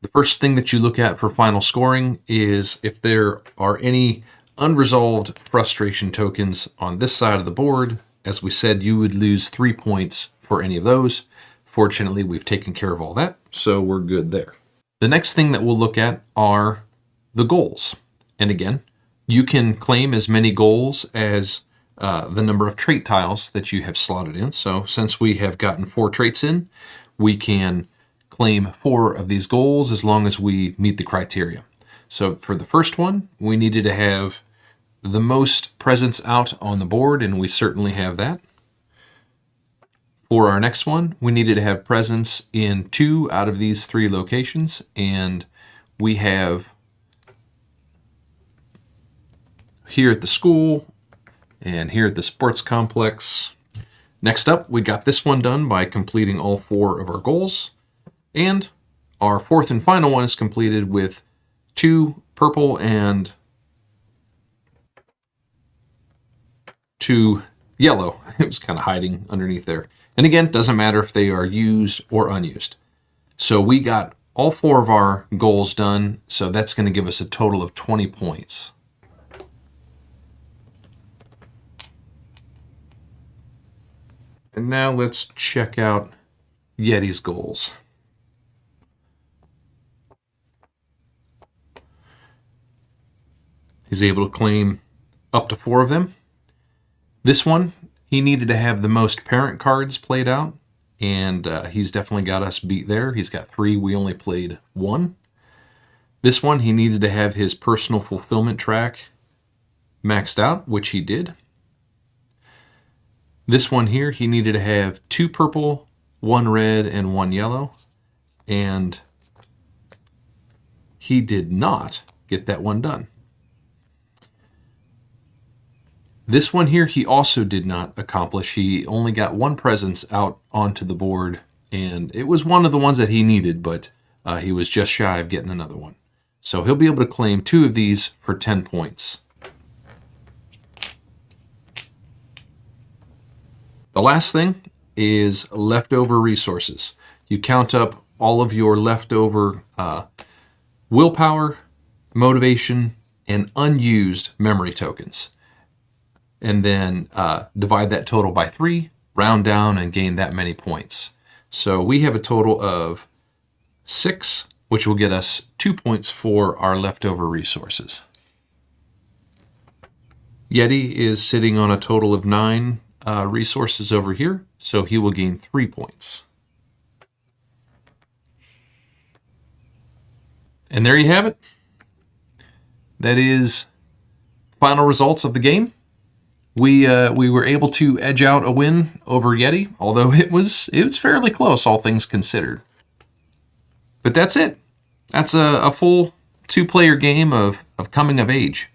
The first thing that you look at for final scoring is if there are any unresolved frustration tokens on this side of the board. As we said, you would lose 3 points for any of those. Fortunately, we've taken care of all that, so we're good there. The next thing that we'll look at are the goals. And again, you can claim as many goals as the number of trait tiles that you have slotted in. So since we have gotten 4 traits in, we can claim 4 of these goals as long as we meet the criteria. So for the first one, we needed to have the most presence out on the board, and we certainly have that. For our next one, we needed to have presence in 2 out of these 3 locations, and we have here at the school and here at the sports complex. Next up, we got this one done by completing all 4 of our goals, and our 4th and final one is completed with 2 purple and to yellow. It was kind of hiding underneath there. And again, doesn't matter if they are used or unused. So we got all 4 of our goals done, so that's going to give us a total of 20 points. And now let's check out Yeti's goals. He's able to claim up to 4 of them. This one, he needed to have the most parent cards played out, and he's definitely got us beat there. He's got 3, we only played 1. This one, he needed to have his personal fulfillment track maxed out, which he did. This one here, he needed to have 2 purple, 1 red, and 1 yellow, and he did not get that one done. This one here, he also did not accomplish. He only got 1 presence out onto the board, and it was one of the ones that he needed, but he was just shy of getting another one. So he'll be able to claim 2 of these for 10 points. The last thing is leftover resources. You count up all of your leftover willpower, motivation, and unused memory tokens. And then divide that total by 3, round down, and gain that many points. So we have a total of 6, which will get us 2 points for our leftover resources. Yeti is sitting on a total of 9 resources over here, so he will gain 3 points. And there you have it. That is final results of the game. We were able to edge out a win over Yeti, although it was fairly close, all things considered. But that's it. That's a full 2-player game of coming of age.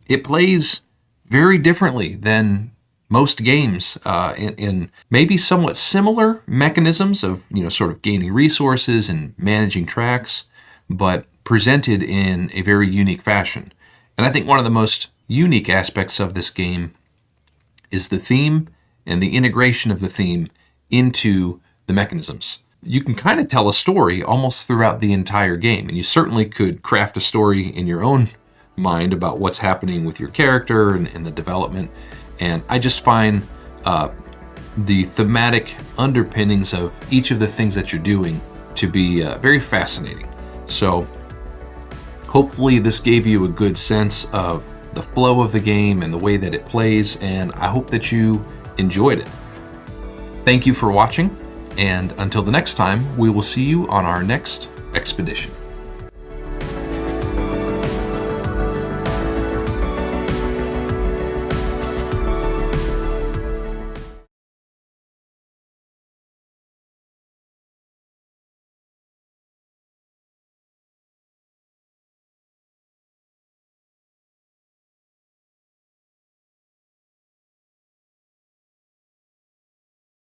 It plays very differently than most games in maybe somewhat similar mechanisms of sort of gaining resources and managing tracks, but presented in a very unique fashion. And I think one of the most unique aspects of this game is the theme and the integration of the theme into the mechanisms. You can kind of tell a story almost throughout the entire game, and you certainly could craft a story in your own mind about what's happening with your character and the development. And I just find the thematic underpinnings of each of the things that you're doing to be very fascinating. So hopefully this gave you a good sense of the flow of the game and the way that it plays, and I hope that you enjoyed it. Thank you for watching, and until the next time, we will see you on our next expedition.